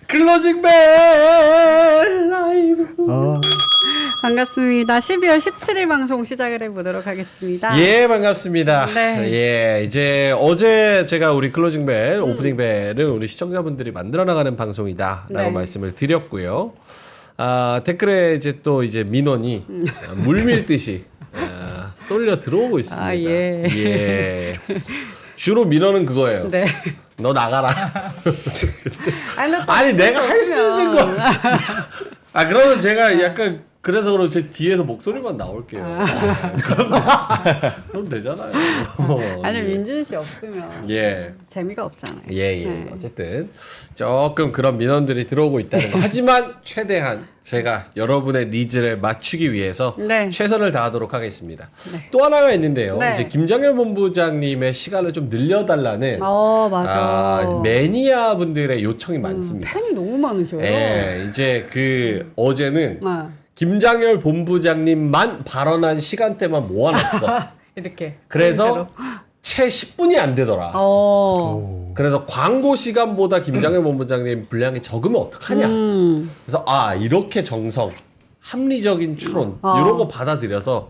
클로징벨 라이브. 반갑습니다. 12월 17일 방송 시작을 해보도록 하겠습니다. 예, 반갑습니다. 네. 예, 이제 어제 제가 우리 클로징벨, 오프닝벨은 우리 시청자분들이 만들어 나가는 방송이다라고 네. 말씀을 드렸고요. 아, 댓글에 이제 민원이 물밀듯이 쏠려 들어오고 있습니다. 아, 예. 예. 주로 민원은 그거예요. 네. 너 나가라. 아니, 내가 할 수 있는 거. 아, 그러면 제가 약간 그래서 그럼 제 뒤에서 목소리만 나올게요. 그럼 되잖아요. 아니, 예. 민준 씨 없으면 예. 재미가 없잖아요. 예. 네. 어쨌든 조금 그런 민원들이 들어오고 있다는 거. 하지만 최대한 제가 여러분의 니즈를 맞추기 위해서 네. 최선을 다하도록 하겠습니다. 네. 또 하나가 있는데요. 네. 이제 김장열 본부장님의 시간을 좀 늘려달라는 맞아. 매니아 분들의 요청이 많습니다. 팬이 너무 많으셔요. 예, 이제 어제는 네. 김장열 본부장님만 발언한 시간대만 모아놨어. 이렇게. 그래서 채 10분이 안 되더라. 그래서 광고 시간보다 김장열 본부장님 분량이 적으면 어떡하냐. 그래서 이렇게 정성, 합리적인 추론 이런 거 받아들여서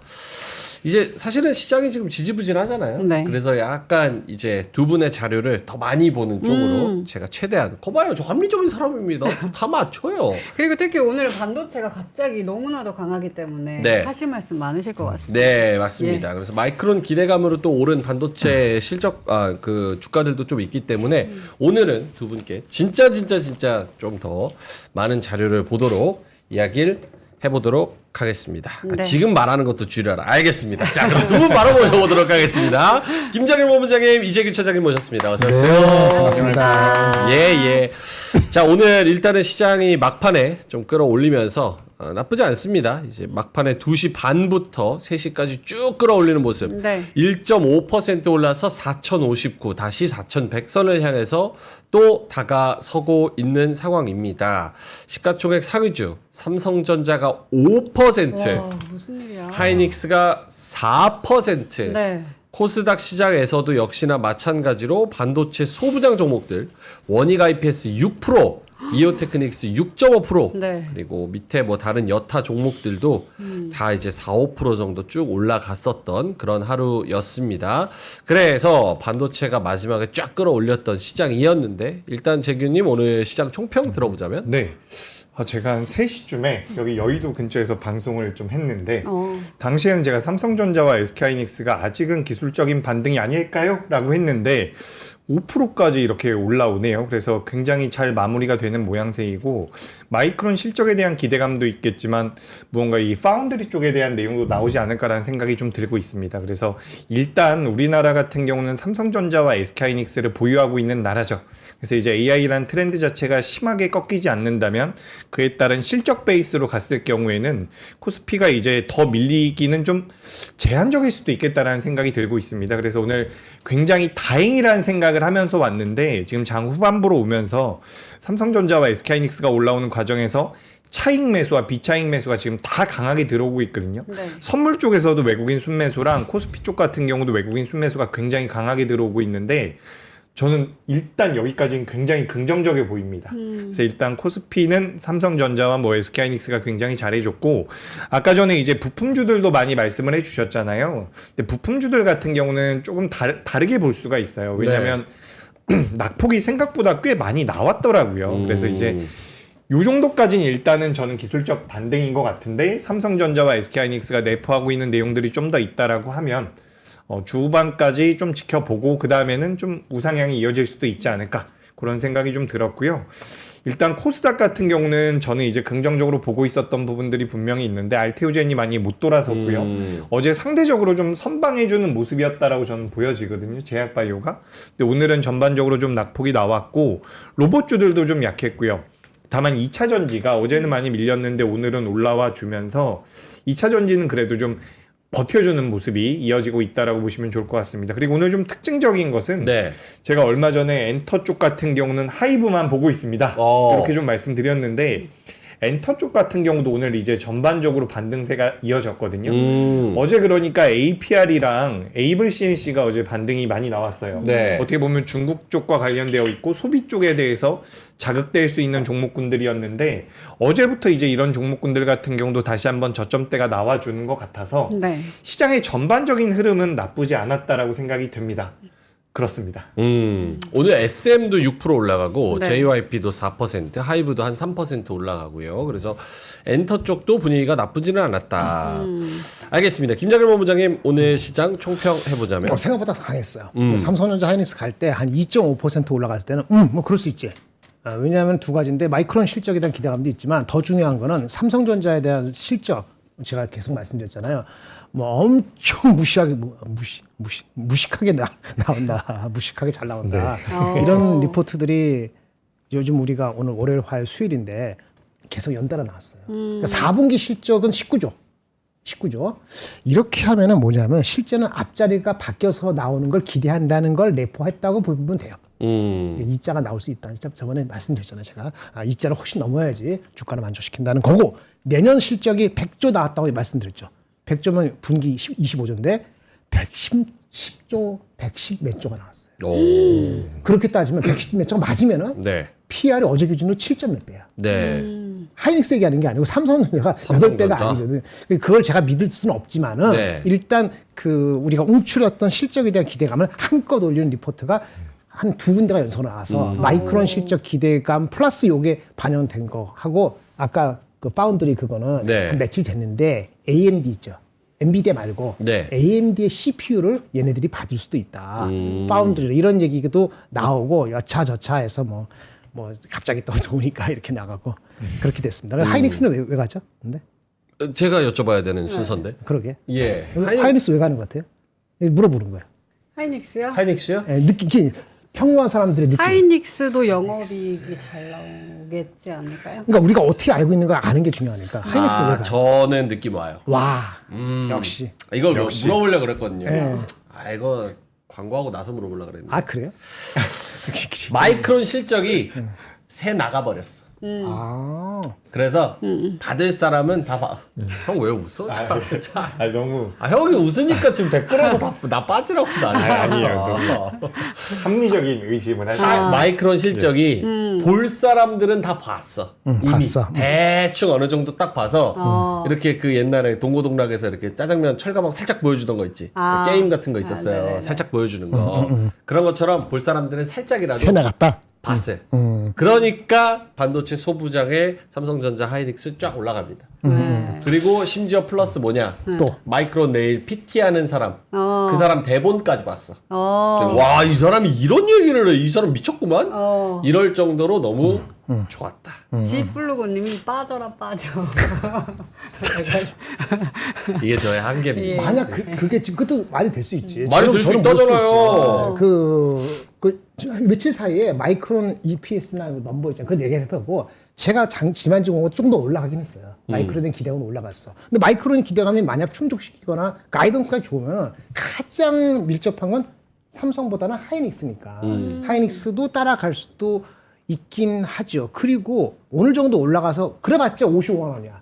이제 사실은 시장이 지금 지지부진하잖아요. 네. 그래서 약간 이제 두 분의 자료를 더 많이 보는 쪽으로 제가 최대한 거봐요. 저 합리적인 사람입니다. 다 맞춰요. 그리고 특히 오늘 반도체가 갑자기 너무나도 강하기 때문에 네. 하실 말씀 많으실 것 같습니다. 네, 맞습니다. 그래서 마이크론 기대감으로 또 오른 반도체 실적 그 주가들도 좀 있기 때문에 오늘은 두 분께 진짜 좀 더 많은 자료를 보도록 이야기를 해보도록 하겠습니다. 네. 지금 말하는 것도 줄여라. 알겠습니다. 자, 그럼 두 분 바로 모셔보도록 하겠습니다. 김장일 본부장님, 이재규 차장님 모셨습니다. 어서 오세요. 네, 반갑습니다. 예. 자, 오늘 일단은 시장이 막판에 좀 끌어올리면서 나쁘지 않습니다. 이제 막판에 2시 반부터 3시까지 쭉 끌어올리는 모습. 네. 1.5% 올라서 4,059, 다시 4,100선을 향해서 또 다가서고 있는 상황입니다. 시가총액 상위주 삼성전자가 5%, 와, 무슨 일이야. 하이닉스가 4%, 네. 코스닥 시장에서도 역시나 마찬가지로 반도체 소부장 종목들 원익 IPS 6%, 이오테크닉스 6.5%, 네. 그리고 밑에 뭐 다른 여타 종목들도 다 이제 4, 5% 정도 쭉 올라갔었던 그런 하루였습니다. 그래서 반도체가 마지막에 쫙 끌어올렸던 시장이었는데 일단 재규님 오늘 시장 총평 들어보자면 네. 제가 한 3시쯤에 여기 여의도 근처에서 방송을 좀 했는데 당시에는 제가 삼성전자와 SK하이닉스가 아직은 기술적인 반등이 아닐까요? 라고 했는데 5%까지 이렇게 올라오네요. 그래서 굉장히 잘 마무리가 되는 모양새이고 마이크론 실적에 대한 기대감도 있겠지만 무언가 이 파운드리 쪽에 대한 내용도 나오지 않을까라는 생각이 좀 들고 있습니다. 그래서 일단 우리나라 같은 경우는 삼성전자와 SK하이닉스를 보유하고 있는 나라죠. 그래서 이제 AI라는 트렌드 자체가 심하게 꺾이지 않는다면 그에 따른 실적 베이스로 갔을 경우에는 코스피가 이제 더 밀리기는 좀 제한적일 수도 있겠다라는 생각이 들고 있습니다. 그래서 오늘 굉장히 다행이라는 생각을 하면서 왔는데 지금 장 후반부로 오면서 삼성전자와 SK하이닉스가 올라오는 과정에서 차익 매수와 비차익 매수가 지금 다 강하게 들어오고 있거든요. 네. 선물 쪽에서도 외국인 순매수랑 코스피 쪽 같은 경우도 외국인 순매수가 굉장히 강하게 들어오고 있는데 저는 일단 여기까지는 굉장히 긍정적이 보입니다. 그래서 일단 코스피는 삼성전자와 뭐 SK하이닉스가 굉장히 잘해줬고 아까 전에 이제 부품주들도 많이 말씀을 해주셨잖아요. 근데 부품주들 같은 경우는 조금 다르게 볼 수가 있어요. 왜냐하면 낙폭이 생각보다 꽤 많이 나왔더라고요. 그래서 이제 요 정도까지는 일단은 저는 기술적 반등인 것 같은데 삼성전자와 SK하이닉스가 내포하고 있는 내용들이 좀 더 있다라고 하면 주후반까지 좀 지켜보고 그 다음에는 좀 우상향이 이어질 수도 있지 않을까 그런 생각이 좀 들었고요. 일단 코스닥 같은 경우는 저는 이제 긍정적으로 보고 있었던 부분들이 분명히 있는데 알테오젠이 많이 못 돌아섰고요. 어제 상대적으로 좀 선방해주는 모습이었다라고 저는 보여지거든요. 제약바이오가. 근데 오늘은 전반적으로 좀 낙폭이 나왔고 로봇주들도 좀 약했고요. 다만 2차 전지가 어제는 많이 밀렸는데 오늘은 올라와 주면서 2차 전지는 그래도 좀 버텨주는 모습이 이어지고 있다라고 보시면 좋을 것 같습니다. 그리고 오늘 좀 특징적인 것은 제가 얼마 전에 엔터 쪽 같은 경우는 하이브만 보고 있습니다. 그렇게 좀 말씀드렸는데 엔터 쪽 같은 경우도 오늘 이제 전반적으로 반등세가 이어졌거든요. 어제 그러니까 APR이랑 에이블 CNC가 어제 반등이 많이 나왔어요. 네. 어떻게 보면 중국 쪽과 관련되어 있고 소비 쪽에 대해서 자극될 수 있는 종목군들이었는데 어제부터 이제 이런 종목군들 같은 경우도 다시 한번 저점대가 나와주는 것 같아서 네. 시장의 전반적인 흐름은 나쁘지 않았다라고 생각이 됩니다. 그렇습니다. 오늘 SM도 6% 올라가고 네. JYP도 4%, 하이브도 한 3% 올라가고요. 그래서 엔터 쪽도 분위기가 나쁘지는 않았다. 알겠습니다. 김장일 본부장님 오늘 시장 총평 해보자면 생각보다 강했어요. 삼성전자 하이닉스 갈 때 한 2.5% 올라갔을 때는 뭐 그럴 수 있지. 왜냐하면 두 가지인데 마이크론 실적에 대한 기대감도 있지만 더 중요한 거는 삼성전자에 대한 실적 제가 계속 말씀드렸잖아요. 뭐 엄청 무시하게 무식하게 나온다. 무식하게 잘 나온다. 네. 이런 리포트들이 요즘 우리가 오늘 월요일, 화요일, 수요일인데 계속 연달아 나왔어요. 그러니까 4분기 실적은 19조. 이렇게 하면은 뭐냐면 실제는 앞자리가 바뀌어서 나오는 걸 기대한다는 걸 내포했다고 보면 돼요. 이자가 나올 수 있다. 저번에 말씀드렸잖아요. 제가 이자를 훨씬 넘어야지 주가를 만족시킨다는 거고 내년 실적이 100조 나왔다고 말씀드렸죠. 100조면 분기 25조인데 110조, 110 몇 조가 나왔어요. 오. 그렇게 따지면 110 몇 조가 맞으면은 네. PR이 어제 기준으로 7점 몇 배야. 네. 하이닉스 얘기하는 게 아니고 삼성전자가 8배가 삼성전자? 아니거든. 그걸 제가 믿을 수는 없지만은 네. 일단 그 우리가 움츠렸던 실적에 대한 기대감을 한껏 올리는 리포트가 한 두 군데가 연속으로 나와서 마이크론 실적 기대감 플러스 요게 반영된 거 하고 아까 그 파운드리 그거는 네. 한 며칠 됐는데 AMD 있죠. 엔비디아 말고 네. AMD의 CPU를 얘네들이 받을 수도 있다. 파운드리 이런 얘기도 나오고 여차저차해서 뭐 갑자기 또 좋으니까 이렇게 나가고 그렇게 됐습니다. 하이닉스는 왜 가죠? 근데 제가 여쭤봐야 되는 순서인데. 그러게. 예. 하이닉스 왜 가는 것 같아요? 물어보는 거예요. 하이닉스요? 하이닉스요? 느끼기 평범한 사람들의 느낌. 하이닉스도 영업이익이 잘 나오겠지 않을까요? 그러니까 우리가 어떻게 알고 있는 걸 아는 게 중요하니까 하이닉스 왜 가? 저는 느낌 와요. 와 역시. 이걸 역시. 물어보려고 그랬거든요. 네. 이거 광고하고 나서 물어보려고 그랬는데. 아 그래요? 마이크론 실적이 새 나가버렸어. 아 그래서 받을 사람은 다 형 왜 웃어? 너무 형이 웃으니까 지금 댓글에서 나 빠지라고 아니에요. 너무 합리적인 의심을 하시죠. 마이크론 실적이 볼 사람들은 다 봤어. 이미 봤어. 대충 어느 정도 딱 봐서 이렇게 그 옛날에 동고동락에서 이렇게 짜장면 철가방 살짝 보여주던 거 있지. 게임 같은 거 있었어요. 네네네. 살짝 보여주는 거. 그런 것처럼 볼 사람들은 살짝이라도 새 나갔다. 봤어요. 그러니까 반도체 소부장에 삼성전자 하이닉스 쫙 올라갑니다. 그리고 심지어 플러스 뭐냐? 또. 마이크론 내일 PT 하는 사람. 그 사람 대본까지 봤어. 어. 와, 이 사람이 이런 얘기를 해. 이 사람 미쳤구만? 어. 이럴 정도로 너무 좋았다. 지플루고님이 빠져라 빠져. 이게 저의 한계입니다. 예. 만약 그게 지금 그것도 말이 될 수 있지. 말이 될 수 저는 모를 수도 있다잖아요. 있지. 그 며칠 사이에 마이크론 EPS나 넘버 있잖아요. 그건 얘기해보고 제가 지난주보고 좀 더 올라가긴 했어요. 마이크론의 기대감은 올라갔어. 근데 마이크론 기대감이 만약 충족시키거나 가이던스가 좋으면 가장 밀접한 건 삼성보다는 하이닉스니까. 하이닉스도 따라갈 수도 있긴 하죠. 그리고 오늘 정도 올라가서 그래봤자 55만 원이야.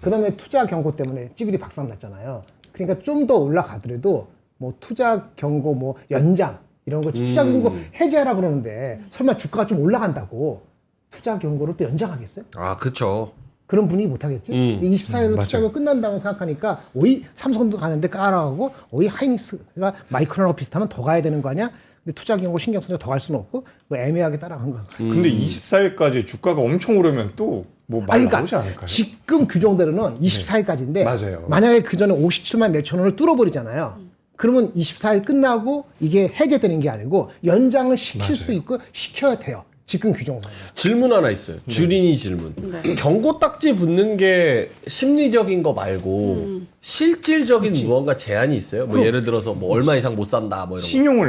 그 다음에 투자 경고 때문에 찌그리 박살 났잖아요. 그러니까 좀 더 올라가더라도 뭐 투자 경고 뭐 연장 이런 거 투자 경고 해제하라 그러는데 설마 주가가 좀 올라간다고 투자 경고를 또 연장하겠어요? 아, 그쵸. 그런 분위기 못 하겠지. 24일로 투자 경고 끝난다고 생각하니까 오히 삼성도 가는데 까라하고 오히 하이닉스가 마이크론하고 비슷하면 더 가야 되는 거 아니야? 근데 투자 경고 신경 쓰니까 더 갈 수는 없고 뭐 애매하게 따라간 거야. 근데 24일까지 주가가 엄청 오르면 또 뭐 말 그러니까 나오지 않을까요? 지금 규정대로는 24일까지인데 맞아요. 만약에 그 전에 57만 몇천 원을 뚫어버리잖아요. 그러면 24일 끝나고 이게 해제되는 게 아니고 연장을 시킬 수 있고 시켜야 돼요. 지금 규정상. 질문 하나 있어요. 주린이 질문. 경고 딱지 붙는 게 심리적인 거 말고 실질적인 무언가 제한이 있어요? 뭐 예를 들어서 뭐 얼마 이상 못 산다 뭐 이런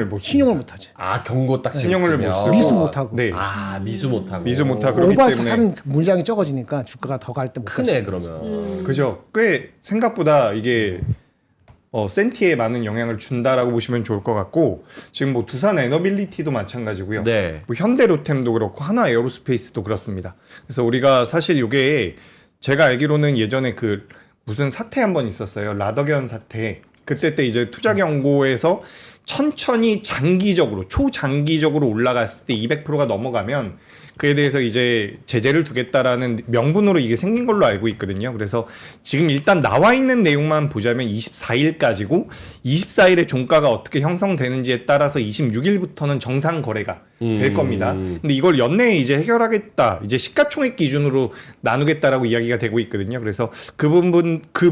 거. 신용을 못 하지. 아, 경고 딱지 신용을 붙으면. 못 쓰고 미수 못 하고. 네. 아, 미수 못 하고. 미수 못 하고 그렇기 오버해서 때문에 산 물량이 적어지니까 주가가 더 갈 때 못 갈 수 크네 있는 거지. 그러면. 그죠? 꽤 생각보다 이게 센티에 많은 영향을 준다라고 보시면 좋을 것 같고 지금 뭐 두산 에너빌리티도 마찬가지고요. 네. 뭐 현대로템도 그렇고 하나 에어로스페이스도 그렇습니다. 그래서 우리가 사실 이게 제가 알기로는 예전에 그 무슨 사태 한 번 있었어요. 라더견 사태. 그때 때 이제 투자 경고에서 천천히 장기적으로 초장기적으로 올라갔을 때 200%가 넘어가면 그에 대해서 이제 제재를 두겠다라는 명분으로 이게 생긴 걸로 알고 있거든요. 그래서 지금 일단 나와 있는 내용만 보자면 24일까지고 24일에 종가가 어떻게 형성되는지에 따라서 26일부터는 정상 거래가 될 겁니다. 근데 이걸 연내에 이제 해결하겠다. 이제 시가총액 기준으로 나누겠다라고 이야기가 되고 있거든요. 그래서 그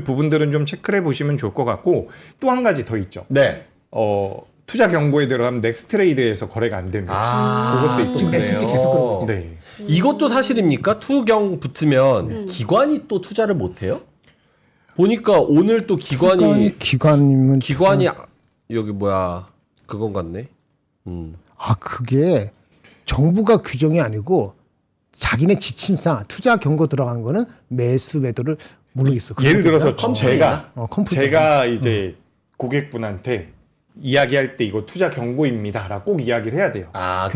부분들은 좀 체크를 해 보시면 좋을 것 같고 또 한 가지 더 있죠. 네. 투자 경고에 들어가면 넥스트레이드에서 거래가 안 됩니다. 그것도 있고 또 그래요. 실제 계속 그러고 있죠. 네. 이것도 사실입니까? 투경 붙으면 기관이 또 투자를 못 해요? 보니까 오늘 또 기관이면 여기 뭐야 그건 같네. 그게 정부가 규정이 아니고 자기네 지침상 투자 경고 들어간 거는 매수 매도를 모르겠어. 예를 들어서 컴퓨터나? 제가 이제 고객분한테 이야기할 때 이거 투자 경고입니다라고 꼭 이야기를 해야 돼요.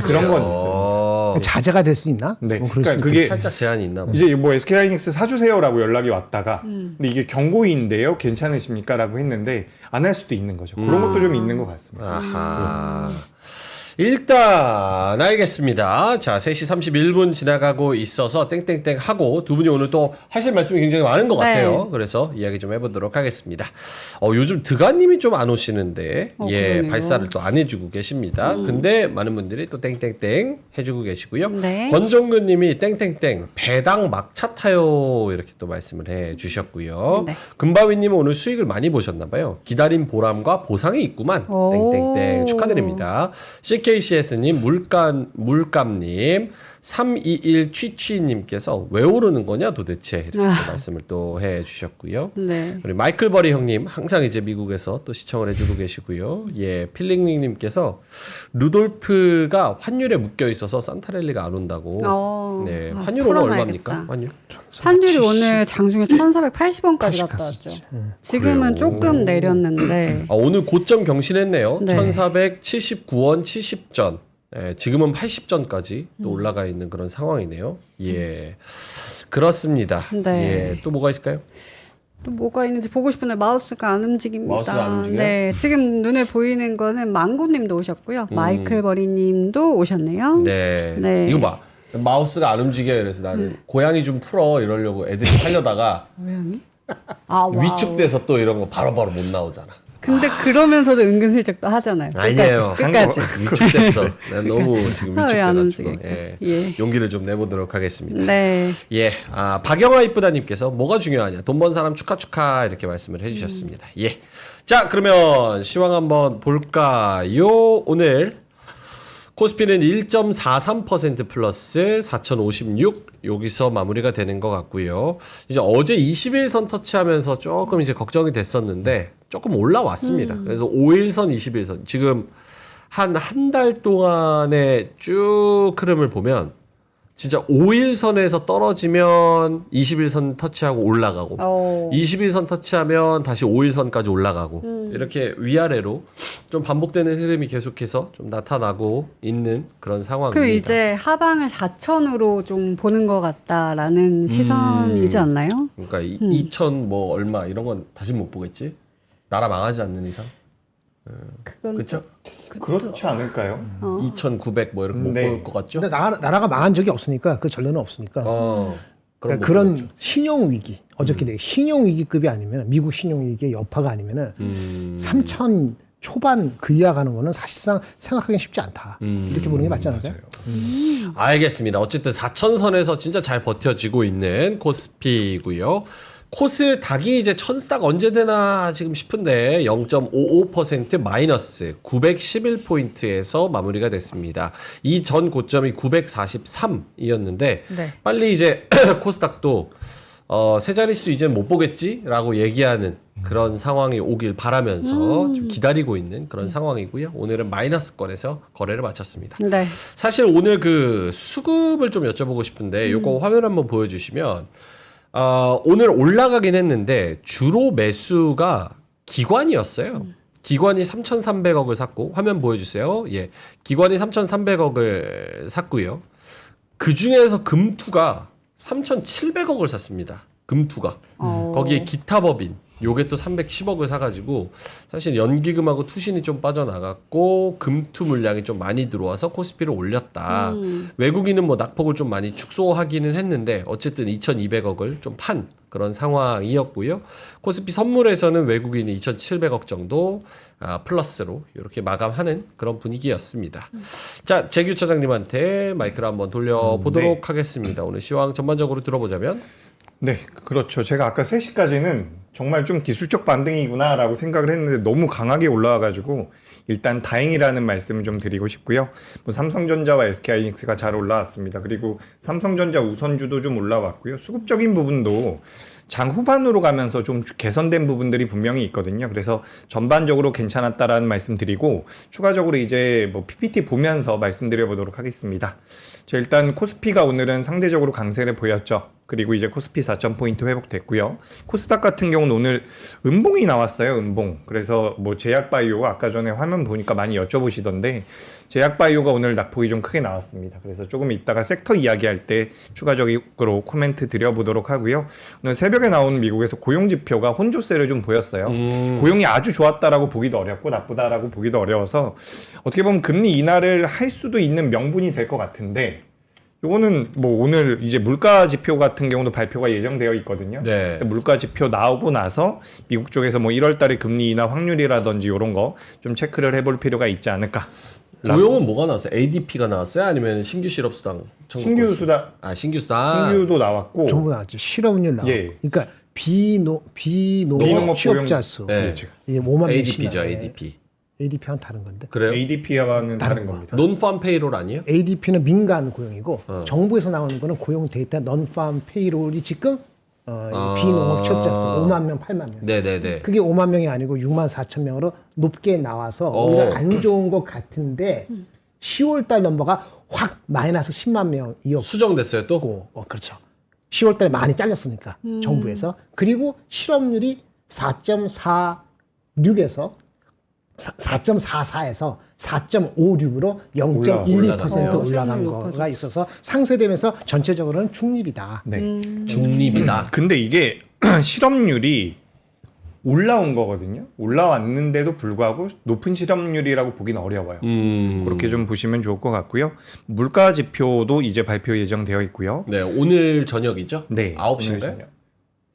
그런 건 있어요. 자제가 될 수 있나? 네. 그럴 그러니까 수 그게 살짝 제한이 있나 봐. 이제 뭐 SK하이닉스 사주세요라고 연락이 왔다가 근데 이게 경고인데요. 괜찮으십니까라고 했는데 안 할 수도 있는 거죠. 그런 것도 좀 있는 것 같습니다. 아하. 일단 알겠습니다. 자, 3시 31분 지나가고 있어서 땡땡땡 하고 두 분이 오늘 또 하실 말씀이 굉장히 많은 것 같아요. 그래서 이야기 좀 해보도록 하겠습니다. 요즘 드가님이 좀 안 오시는데 그러네요. 발사를 또 안 해주고 계십니다. 근데 많은 분들이 또 땡땡땡 해주고 계시고요. 네. 권정근님이 땡땡땡 배당 막차 타요 이렇게 또 말씀을 해주셨고요. 네. 금바위님은 오늘 수익을 많이 보셨나봐요. 기다린 보람과 보상이 있구만. 땡땡땡 축하드립니다. CKCS님, 물감님, 321 취취님께서 왜 오르는 거냐 도대체 이렇게 또 말씀을 또 해주셨고요. 네. 우리 마이클 버리 형님 항상 이제 미국에서 또 시청을 해주고 계시고요. 예, 필링링님께서 루돌프가 환율에 묶여 있어서 산타렐리가 안 온다고. 네, 환율 오늘 얼마입니까? 환율? 환율이 오늘 장중에 1,480원까지 갔다 왔죠. 지금은 그래요? 조금 내렸는데 오늘 고점 경신했네요. 네. 1479원 70전. 예, 지금은 80전까지 또 올라가 있는 그런 상황이네요. 예. 그렇습니다. 네. 예. 또 뭐가 있을까요? 또 뭐가 있는지 보고 싶은데 마우스가 안 움직입니다. 마우스가 안 움직여요? 네, 지금 눈에 보이는 거는 망고님도 오셨고요. 마이클 버리님도 오셨네요. 네. 네. 이거 봐. 마우스가 안 움직여요. 그래서 나는 고양이 좀 풀어 이러려고 애들이 하려다가 고양이? 와우. 위축돼서 또 이런 거 바로바로 못 나오잖아. 근데 그러면서도 은근슬쩍 또 하잖아요. 아니에요. 끝까지. 위축됐어. 난 너무 지금 왜안 위축돼가지고. 움직일까? 예. 예. 용기를 좀 내보도록 하겠습니다. 네. 예, 박영아 이쁘다님께서 뭐가 중요하냐? 돈 번 사람 축하 이렇게 말씀을 해주셨습니다. 예, 자 그러면 시황 한번 볼까요? 오늘 코스피는 1.43% 플러스 4056 여기서 마무리가 되는 것 같고요. 이제 어제 21선 터치하면서 조금 이제 걱정이 됐었는데 조금 올라왔습니다. 그래서 5일선, 21선 지금 한 달 동안의 쭉 흐름을 보면 진짜 5일선에서 떨어지면 21선 터치하고 올라가고 21선 터치하면 다시 5일선까지 올라가고 이렇게 위아래로 좀 반복되는 흐름이 계속해서 좀 나타나고 있는 그런 상황입니다. 그럼 이제 하방을 4천으로 좀 보는 것 같다라는 시선이지 않나요? 그러니까 2천 뭐 얼마 이런 건 다시 못 보겠지? 나라 망하지 않는 이상? 그건 그렇죠? 그렇지 않을까요? 2,900 뭐 이렇게 못 네. 볼 것 같죠? 근데 나라가 망한 적이 없으니까 그 전례는 없으니까. 그럼 그러니까 그런 신용 위기 어저께 되게 신용 위기급이 아니면 미국 신용 위기의 여파가 아니면은 3천 초반 그 이하 가는 거는 사실상 생각하기는 쉽지 않다. 이렇게 보는 게 맞지 않을까요? 알겠습니다. 어쨌든 4천선에서 진짜 잘 버텨지고 있는 코스피고요. 코스닥이 이제 천스닥 언제 되나 지금 싶은데 0.55% 마이너스 911포인트에서 마무리가 됐습니다. 이 전 고점이 943이었는데 네. 빨리 이제 코스닥도 세 자릿수 이제 못 보겠지라고 얘기하는 그런 상황이 오길 바라면서 좀 기다리고 있는 그런 상황이고요. 오늘은 마이너스권에서 거래를 마쳤습니다. 네. 사실 오늘 그 수급을 좀 여쭤보고 싶은데 요거 화면 한번 보여주시면 오늘 올라가긴 했는데 주로 매수가 기관이었어요. 기관이 3,300억을 샀고 화면 보여주세요. 예, 기관이 3,300억을 샀고요. 그 중에서 금투가 3,700억을 샀습니다. 금투가. 거기에 기타 법인 요게 또 310억을 사가지고 사실 연기금하고 투신이 좀 빠져나갔고 금투 물량이 좀 많이 들어와서 코스피를 올렸다. 외국인은 뭐 낙폭을 좀 많이 축소하기는 했는데 어쨌든 2,200억을 좀 판 그런 상황이었고요. 코스피 선물에서는 외국인이 2,700억 정도 플러스로 이렇게 마감하는 그런 분위기였습니다. 자, 재규 차장님한테 마이크를 한번 돌려보도록 하겠습니다. 오늘 시황 전반적으로 들어보자면 네, 그렇죠. 제가 아까 3시까지는 정말 좀 기술적 반등이구나라고 생각을 했는데 너무 강하게 올라와가지고 일단 다행이라는 말씀을 좀 드리고 싶고요. 뭐 삼성전자와 SK하이닉스가 잘 올라왔습니다. 그리고 삼성전자 우선주도 좀 올라왔고요. 수급적인 부분도 장 후반으로 가면서 좀 개선된 부분들이 분명히 있거든요. 그래서 전반적으로 괜찮았다라는 말씀 드리고 추가적으로 이제 뭐 PPT 보면서 말씀드려 보도록 하겠습니다. 자, 일단 코스피가 오늘은 상대적으로 강세를 보였죠. 그리고 이제 코스피 4,000포인트 회복됐고요. 코스닥 같은 경우는 오늘 음봉이 나왔어요. 음봉. 그래서 뭐 제약바이오 아까 전에 화면 보니까 많이 여쭤보시던데 제약바이오가 오늘 낙폭이 좀 크게 나왔습니다. 그래서 조금 이따가 섹터 이야기할 때 추가적으로 코멘트 드려보도록 하고요. 오늘 새벽에 나온 미국에서 고용지표가 혼조세를 좀 보였어요. 고용이 아주 좋았다라고 보기도 어렵고 나쁘다라고 보기도 어려워서 어떻게 보면 금리 인하를 할 수도 있는 명분이 될 것 같은데 요거는 뭐 오늘 이제 물가 지표 같은 경우도 발표가 예정되어 있거든요. 네. 물가 지표 나오고 나서 미국 쪽에서 뭐 1월 달에 금리 인하 확률이라든지 이런 거 좀 체크를 해볼 필요가 있지 않을까. 고용은 뭐가 나왔어요? ADP가 나왔어요? 아니면 신규 실업수당? 신규 수당, 신규 수당. 신규도 나왔고 전부 나왔죠. 실업률 나왔고. 예. 그러니까 비농업 비농업 취업자 고용- 수. 네. 지금 이게 5만 명 ADP죠, 신나네. ADP. ADP와는 다른 건데. 그래요? ADP와는 다른 거. 겁니다. 논팜 페이롤 아니에요? ADP는 민간 고용이고 정부에서 나오는 거는 고용 데이터 넌팜 페이롤이 지금 이 비농업 취업자 수 5만 명, 8만 명. 네네네. 그게 5만 명이 아니고 6만 4천 명으로 높게 나와서 오히려 안 좋은 것 같은데 10월 달 넘버가 확 마이너스 10만 명이었고 수정됐어요 또? 그렇죠. 10월 달에 많이 잘렸으니까 정부에서. 그리고 실업률이 4.46에서 4.44에서 4.56으로 0.12% 올라간 거가 있어서 상쇄되면서 전체적으로는 중립이다. 네. 중립이다. 근데 이게 실업률이 올라온 거거든요. 올라왔는데도 불구하고 높은 실업률이라고 보기는 어려워요. 그렇게 좀 보시면 좋을 것 같고요. 물가 지표도 이제 발표 예정되어 있고요. 네, 오늘 저녁이죠? 네. 9시인가요?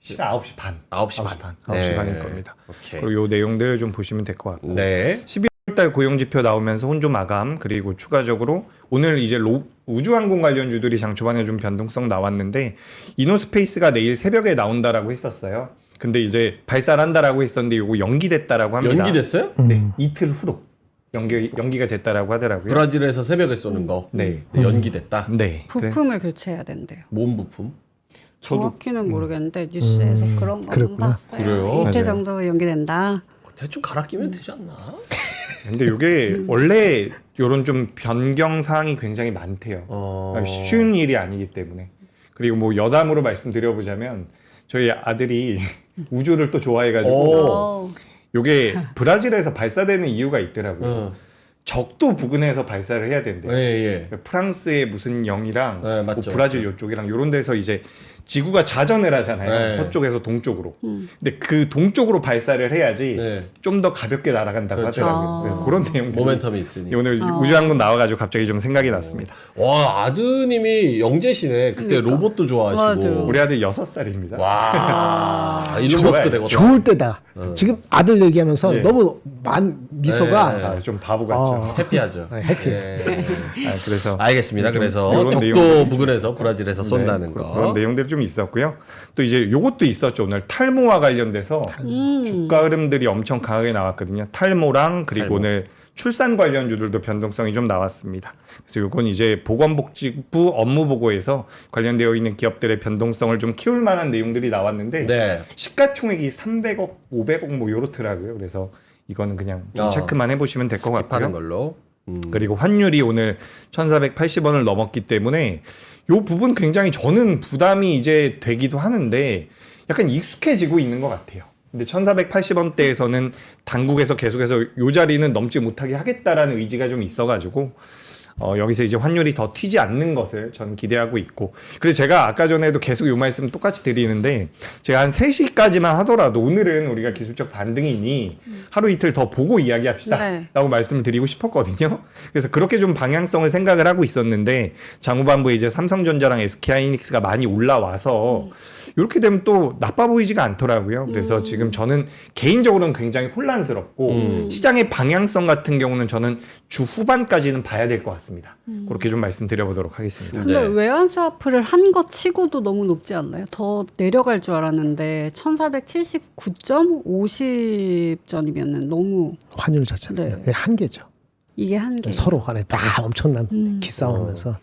시간 9시 반. 9시 반. 9시 반일 겁니다. 오케이. 그리고 요 내용들 좀 보시면 될 것 같고. 네. 12월달 고용지표 나오면서 혼조 마감 그리고 추가적으로 오늘 이제 우주항공 관련주들이 장 초반에 좀 변동성 나왔는데 이노스페이스가 내일 새벽에 나온다라고 했었어요. 근데 이제 발사를 한다라고 했었는데 이거 연기됐다라고 합니다. 연기됐어요? 네, 이틀 후로 연기가 됐다라고 하더라고요. 브라질에서 새벽에 쏘는 거. 네. 연기됐다. 네. 그래. 부품을 교체해야 된대요. 뭔 부품? 정확히는 모르겠는데 뉴스에서 그런 거는 그랬구나. 봤어요. 그래요? 이틀 맞아요. 정도 연기된다. 대충 갈아 끼면 되지 않나? 근데 이게 원래 이런 좀 변경 사항이 굉장히 많대요. 쉬운 일이 아니기 때문에. 그리고 뭐 여담으로 말씀드려보자면 저희 아들이 우주를 또 좋아해가지고 요게 브라질에서 발사되는 이유가 있더라고요. 적도 부근에서 발사를 해야 된대요. 예. 프랑스의 무슨 영이랑 네, 맞죠, 뭐 브라질 요쪽이랑 이런 데서 이제 지구가 자전을 하잖아요. 네. 서쪽에서 동쪽으로. 근데 그 동쪽으로 발사를 해야지 네. 좀 더 가볍게 날아간다고 그렇죠. 하더라고요. 네, 그런 내용들. 모멘텀이 있으니. 오늘 우주항공 나와가지고 갑자기 좀 생각이 났습니다. 와, 아드님이 영재시네. 그때 로봇도 좋아하시고. 맞아. 우리 아들 6살입니다. 와, 일론 좋아요. 머스크 되거든. 좋을 때다. 지금 아들 얘기하면서 예. 너무 미소가 네. 아, 좀 바보 같죠. 해피하죠. 해피. 예. 그래서 알겠습니다. 그래서 이런 적도 내용들이 부근에서 브라질에서 쏜다는 거. 그런 내용들이 좀 있었고요. 또 이제 요것도 있었죠. 오늘 탈모와 관련돼서 주가 흐름들이 엄청 강하게 나왔거든요. 탈모랑 그리고 탈모. 오늘 출산 관련주들도 변동성이 좀 나왔습니다. 그래서 요건 이제 보건복지부 업무보고에서 관련되어 있는 기업들의 변동성을 좀 키울 만한 내용들이 나왔는데 네. 시가총액이 300억, 500억 뭐 요렇더라고요. 그래서 이거는 그냥 좀 체크만 해보시면 될 것 스킵하는 같고요. 걸로. 그리고 환율이 오늘 1,480원을 넘었기 때문에 요 부분 굉장히 저는 부담이 이제 되기도 하는데 약간 익숙해지고 있는 것 같아요. 근데 1,480원대에서는 당국에서 계속해서 요 자리는 넘지 못하게 하겠다라는 의지가 좀 있어가지고 여기서 이제 환율이 더 튀지 않는 것을 저는 기대하고 있고, 그래서 제가 아까 전에도 계속 요 말씀 똑같이 드리는데, 제가 한 3시까지만 하더라도 오늘은 우리가 기술적 반등이니 하루 이틀 더 보고 이야기합시다 네. 라고 말씀을 드리고 싶었거든요. 그래서 그렇게 좀 방향성을 생각을 하고 있었는데, 장후반부에 이제 삼성전자랑 SK하이닉스가 많이 올라와서 이렇게 되면 또 나빠 보이지가 않더라고요. 그래서 지금 저는 개인적으로는 굉장히 혼란스럽고 시장의 방향성 같은 경우는 저는 주 후반까지는 봐야 될 것 같습니다. 그렇게 좀 말씀드려보도록 하겠습니다. 근데 네. 외환 스와프를 한 것 치고도 너무 높지 않나요? 더 내려갈 줄 알았는데 1479.50전이면은 너무 환율 자체는 네. 그게 한계죠. 이게 한계. 서로 간에 막 엄청난 기싸움하면서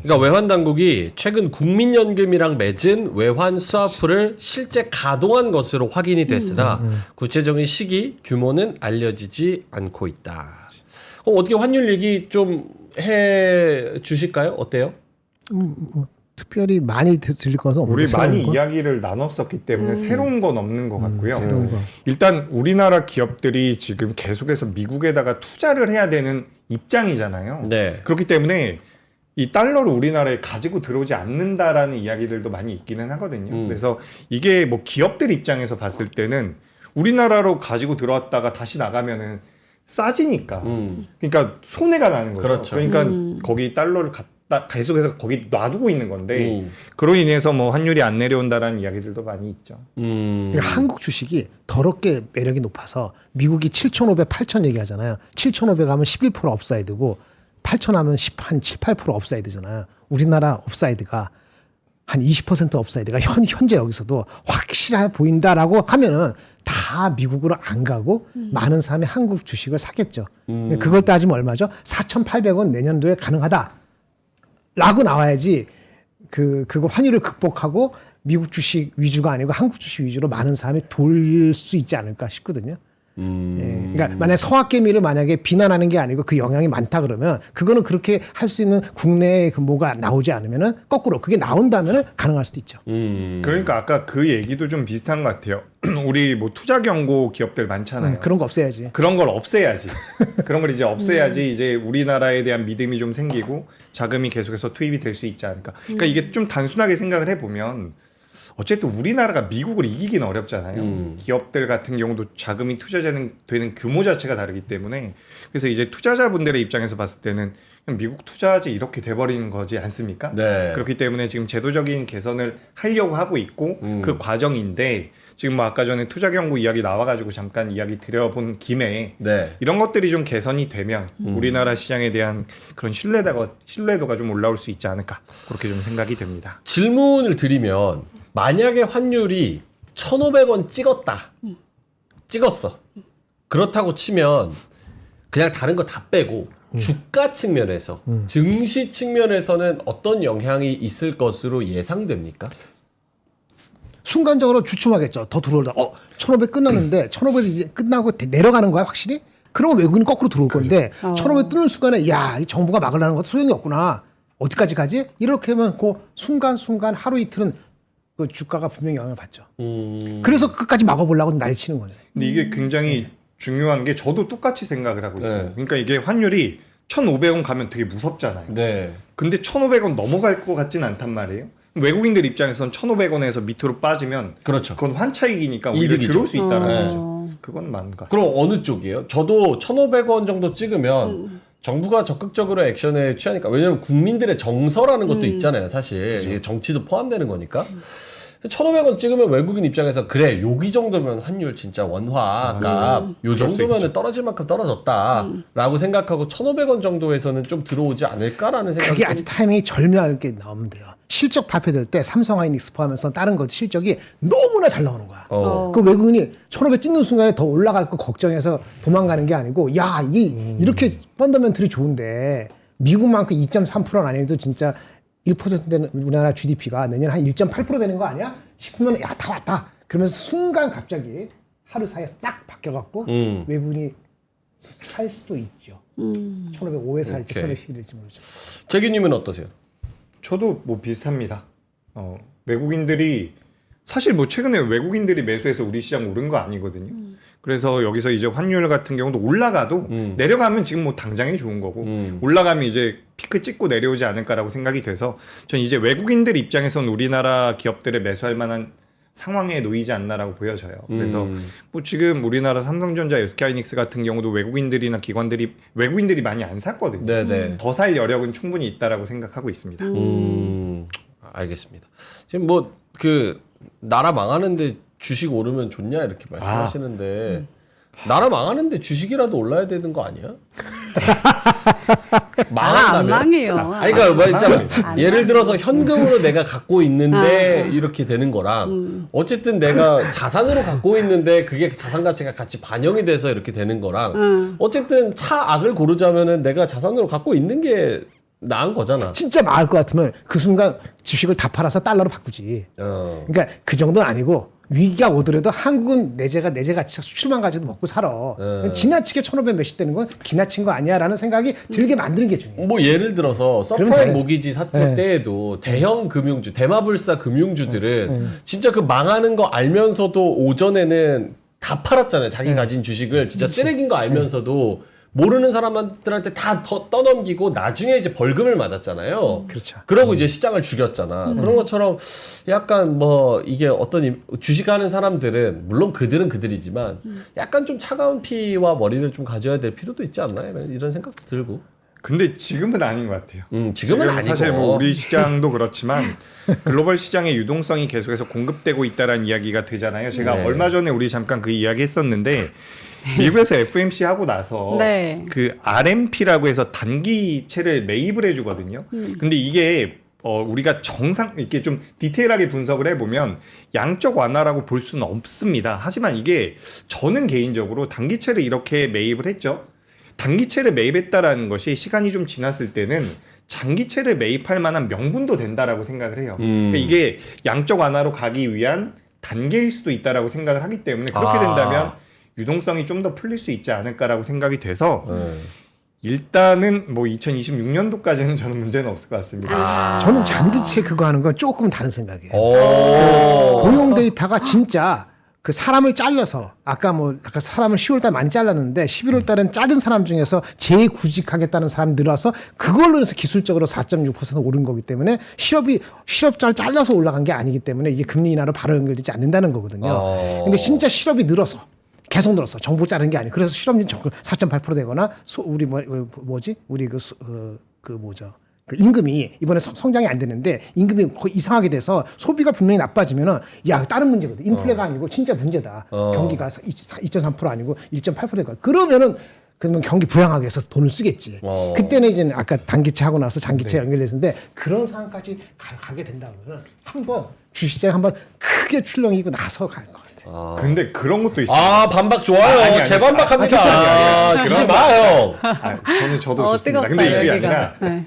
그러니까 외환 당국이 최근 국민연금이랑 맺은 외환 스와프를 실제 가동한 것으로 확인이 됐으나 구체적인 시기, 규모는 알려지지 않고 있다. 그럼 어떻게 환율 얘기 좀 해 주실까요? 어때요? 특별히 많이 들릴 것은 없는데 우리 많이 새로운 거? 이야기를 나눴었기 때문에 새로운 건 없는 것 같고요. 새로운 거. 일단 우리나라 기업들이 지금 계속해서 미국에다가 투자를 해야 되는 입장이잖아요. 네. 그렇기 때문에 이 달러를 우리나라에 가지고 들어오지 않는다라는 이야기들도 많이 있기는 하거든요. 그래서 이게 뭐 기업들 입장에서 봤을 때는 우리나라로 가지고 들어왔다가 다시 나가면은 싸지니까. 그러니까 손해가 나는 거죠. 그렇죠. 그러니까 거기 달러를 갖다 계속해서 거기 놔두고 있는 건데 그로 인해서 뭐 환율이 안 내려온다라는 이야기들도 많이 있죠. 그러니까 한국 주식이 더럽게 매력이 높아서 미국이 7,500, 8,000 얘기하잖아요. 7,500 하면 11% 업사이드고 8,000 하면 한 7, 8% 업사이드잖아요. 우리나라 업사이드가 한 20% 업사이드가 현재 여기서도 확실해 보인다라고 하면은 다 미국으로 안 가고 많은 사람이 한국 주식을 사겠죠. 그걸 따지면 얼마죠? 4,800원 내년도에 가능하다. 라고 나와야지 그거 환율을 극복하고 미국 주식 위주가 아니고 한국 주식 위주로 많은 사람이 돌 수 있지 않을까 싶거든요. 예, 그러니까 만약 성학개미를 만약에 비난하는 게 아니고 그 영향이 많다 그러면 그거는 그렇게 할 수 있는 국내의 그 뭐가 나오지 않으면은 거꾸로 그게 나온다면은 가능할 수도 있죠. 그러니까 아까 그 얘기도 좀 비슷한 것 같아요. 우리 뭐 투자 경고 기업들 많잖아요. 그런 거 없애야지. 그런 걸 없애야지. 그런 걸 이제 없애야지 이제 우리나라에 대한 믿음이 좀 생기고 자금이 계속해서 투입이 될 수 있지 않을까. 그러니까 이게 좀 단순하게 생각을 해보면 어쨌든 우리나라가 미국을 이기기는 어렵잖아요. 기업들 같은 경우도 자금이 투자되는 규모 자체가 다르기 때문에 그래서 이제 투자자분들의 입장에서 봤을 때는 그냥 미국 투자하지 이렇게 돼버리는 거지 않습니까? 네. 그렇기 때문에 지금 제도적인 개선을 하려고 하고 있고 그 과정인데 지금 뭐 아까 전에 투자 경고 이야기 나와가지고 잠깐 이야기 드려본 김에 네. 이런 것들이 좀 개선이 되면 우리나라 시장에 대한 그런 신뢰도가 좀 올라올 수 있지 않을까 그렇게 좀 생각이 됩니다. 질문을 드리면 만약에 환율이 1,500원 찍었어. 그렇다고 치면 그냥 다른 거 다 빼고 주가 측면에서 증시 측면에서는 어떤 영향이 있을 것으로 예상됩니까? 순간적으로 주춤하겠죠. 더 들어올다. 1,500 끝났는데 1,500에서 이제 끝나고 내려가는 거야 확실히? 그러면 외국인은 거꾸로 들어올 건데 1,500 뜨는 순간에 야, 이 정부가 막으려는 것도 소용이 없구나. 어디까지 가지? 이렇게 하면 그 순간순간 하루 이틀은 그 주가가 분명히 영향을 받죠. 그래서 끝까지 막아보려고 난리치는 거죠. 근데 이게 굉장히 중요한 게 저도 똑같이 생각을 하고 있어요. 네. 그러니까 이게 환율이 1,500원 가면 되게 무섭잖아요. 네. 근데 1,500원 넘어갈 것 같진 않단 말이에요. 외국인들 입장에서는 1,500원에서 밑으로 빠지면 그렇죠. 그건 환차익이니까 오히려 이득이죠. 들어올 수 있다는 네. 거죠. 그건 맞는 것 같습니다. 그럼 어느 쪽이에요? 저도 1,500원 정도 찍으면 정부가 적극적으로 액션을 취하니까 왜냐하면 국민들의 정서라는 것도 있잖아요. 사실 이게 정치도 포함되는 거니까 1,500원 찍으면 외국인 입장에서 그래 여기 정도면 환율 진짜 원화값 요 정도면 떨어질 만큼 떨어졌다라고 생각하고 1,500원 정도에서는 좀 들어오지 않을까라는 생각이 그게 좀- 아주 타이밍이 절묘하게 나오면 돼요. 실적 발표될 때 삼성하이닉스 포함해서 다른 것 실적이 너무나 잘 나오는 거야. 그 외국인이 1,500 찍는 순간에 더 올라갈 거 걱정해서 도망가는 게 아니고 야, 이렇게 펀더멘털이 좋은데 미국만큼 2.3%는 아니어도 진짜 1% 되는 우리나라 GDP가 내년 한 1.8% 되는 거 아니야? 싶으면 야, 다 왔다. 그러면서 순간 갑자기 하루 사이에 딱 바뀌어갖고 외국인이 살 수도 있죠. 1,505에 살지 오케이. 1,510이 될지 모르죠. 재규님은 어떠세요? 저도 뭐 비슷합니다. 외국인들이 사실 뭐 최근에 외국인들이 매수해서 우리 시장 오른 거 아니거든요. 그래서 여기서 이제 환율 같은 경우도 올라가도 내려가면 지금 뭐 당장이 좋은 거고 올라가면 이제 피크 찍고 내려오지 않을까라고 생각이 돼서 전 이제 외국인들 입장에서는 우리나라 기업들을 매수할 만한 상황에 놓이지 않나라고 보여져요. 그래서 뭐 지금 우리나라 삼성전자, SK하이닉스 같은 경우도 외국인들이나 기관들이 외국인들이 많이 안 샀거든요. 네네. 더 살 여력은 충분히 있다라고 생각하고 있습니다. 알겠습니다. 지금 뭐 그 나라 망하는데 주식 오르면 좋냐 이렇게 말씀하시는데 나라 망하는데 주식이라도 올라야 되는 거 아니야? 안 망한다면? 망해요. 아니 그러니까 뭐 있잖아. 안 예를 들어서 현금으로 내가 갖고 있는데 이렇게 되는 거랑 어쨌든 내가 자산으로 갖고 있는데 그게 자산 가치가 같이 반영이 돼서 이렇게 되는 거랑 어쨌든 차악을 고르자면은 내가 자산으로 갖고 있는 게 나은 거잖아. 진짜 망할 것 같으면 그 순간 주식을 다 팔아서 달러로 바꾸지. 그러니까 그 정도는 아니고 위기가 오더라도 한국은 내재가 수출만 가지고 먹고 살아. 지나치게 1,500 몇십 되는 건 지나친 거 아니야라는 생각이 들게 만드는 게 중요해요. 뭐 예를 들어서 그러면 서프라임 돼. 모기지 사태 네. 때에도 대형 금융주, 대마불사 금융주들은 진짜 그 망하는 거 알면서도 오전에는 다 팔았잖아요. 자기 가진 주식을 진짜 쓰레기인 거 알면서도 모르는 사람들한테 다 떠넘기고 나중에 이제 벌금을 맞았잖아요. 그렇죠. 그러고 이제 시장을 죽였잖아. 그런 것처럼 약간 뭐 이게 어떤 주식하는 사람들은 물론 그들은 그들이지만 약간 좀 차가운 피와 머리를 좀 가져야 될 필요도 있지 않나 이런 생각도 들고. 근데 지금은 아닌 것 같아요. 지금은 지금 아니고. 사실 뭐 우리 시장도 그렇지만 글로벌 시장의 유동성이 계속해서 공급되고 있다라는 이야기가 되잖아요. 제가 네. 얼마 전에 우리 잠깐 그 이야기 했었는데 미국에서 FMC 하고 나서 네. 그 RMP라고 해서 단기채를 매입을 해주거든요. 근데 이게 우리가 이렇게 좀 디테일하게 분석을 해보면 양적 완화라고 볼 수는 없습니다. 하지만 이게 저는 개인적으로 단기채를 이렇게 매입을 했죠. 단기채를 매입했다라는 것이 시간이 좀 지났을 때는 장기채를 매입할 만한 명분도 된다라고 생각을 해요. 그러니까 이게 양적 완화로 가기 위한 단계일 수도 있다라고 생각을 하기 때문에 그렇게 된다면 유동성이 좀 더 풀릴 수 있지 않을까라고 생각이 돼서 일단은 뭐 2026년도까지는 저는 문제는 없을 것 같습니다. 저는 장기채 그거 하는 건 조금 다른 생각이에요. 오. 고용 데이터가 진짜 그 사람을 잘라서 아까 사람을 10월달 많이 잘랐는데 11월달은 자른 사람 중에서 재구직하겠다는 사람 늘어서 그걸로 해서 기술적으로 4.6% 오른 거기 때문에 실업자를 잘라서 올라간 게 아니기 때문에 이게 금리 인하로 바로 연결되지 않는다는 거거든요. 근데 진짜 실업이 늘어서 계속 늘었어. 정부 자른 게 아니고 그래서 실업률 4.8% 되거나 우리 그 임금이 이번에 성장이 안 되는데 임금이 거의 이상하게 돼서 소비가 분명히 나빠지면은 야 다른 문제거든. 인플레가 아니고 진짜 문제다. 경기가 2.3% 아니고 1.8% 될 거야. 그러면 경기 부양하기 위해서 돈을 쓰겠지. 그때는 이제 아까 단기채 하고 나서 장기채 연결됐는데 그런 상황까지 가게 된다 그러면 한번 주식시장에 한번 크게 출렁이고 나서 갈 것 같아요. 근데 그런 것도 있어요. 반박 좋아요. 아니, 재반박합니다. 주지 마요. 저도 좋습니다. 뜨겁다, 근데 그게 여기가. 아니라 네.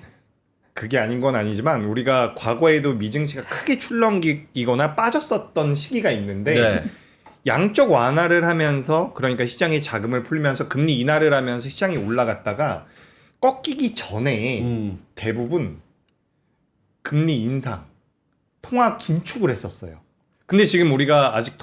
그게 아닌 건 아니지만 우리가 과거에도 미증시가 크게 출렁이거나 빠졌었던 시기가 있는데 네. 양적 완화를 하면서 그러니까 시장이 자금을 풀면서 금리 인하를 하면서 시장이 올라갔다가 꺾이기 전에 대부분 금리 인상, 통화 긴축을 했었어요. 근데 지금 우리가 아직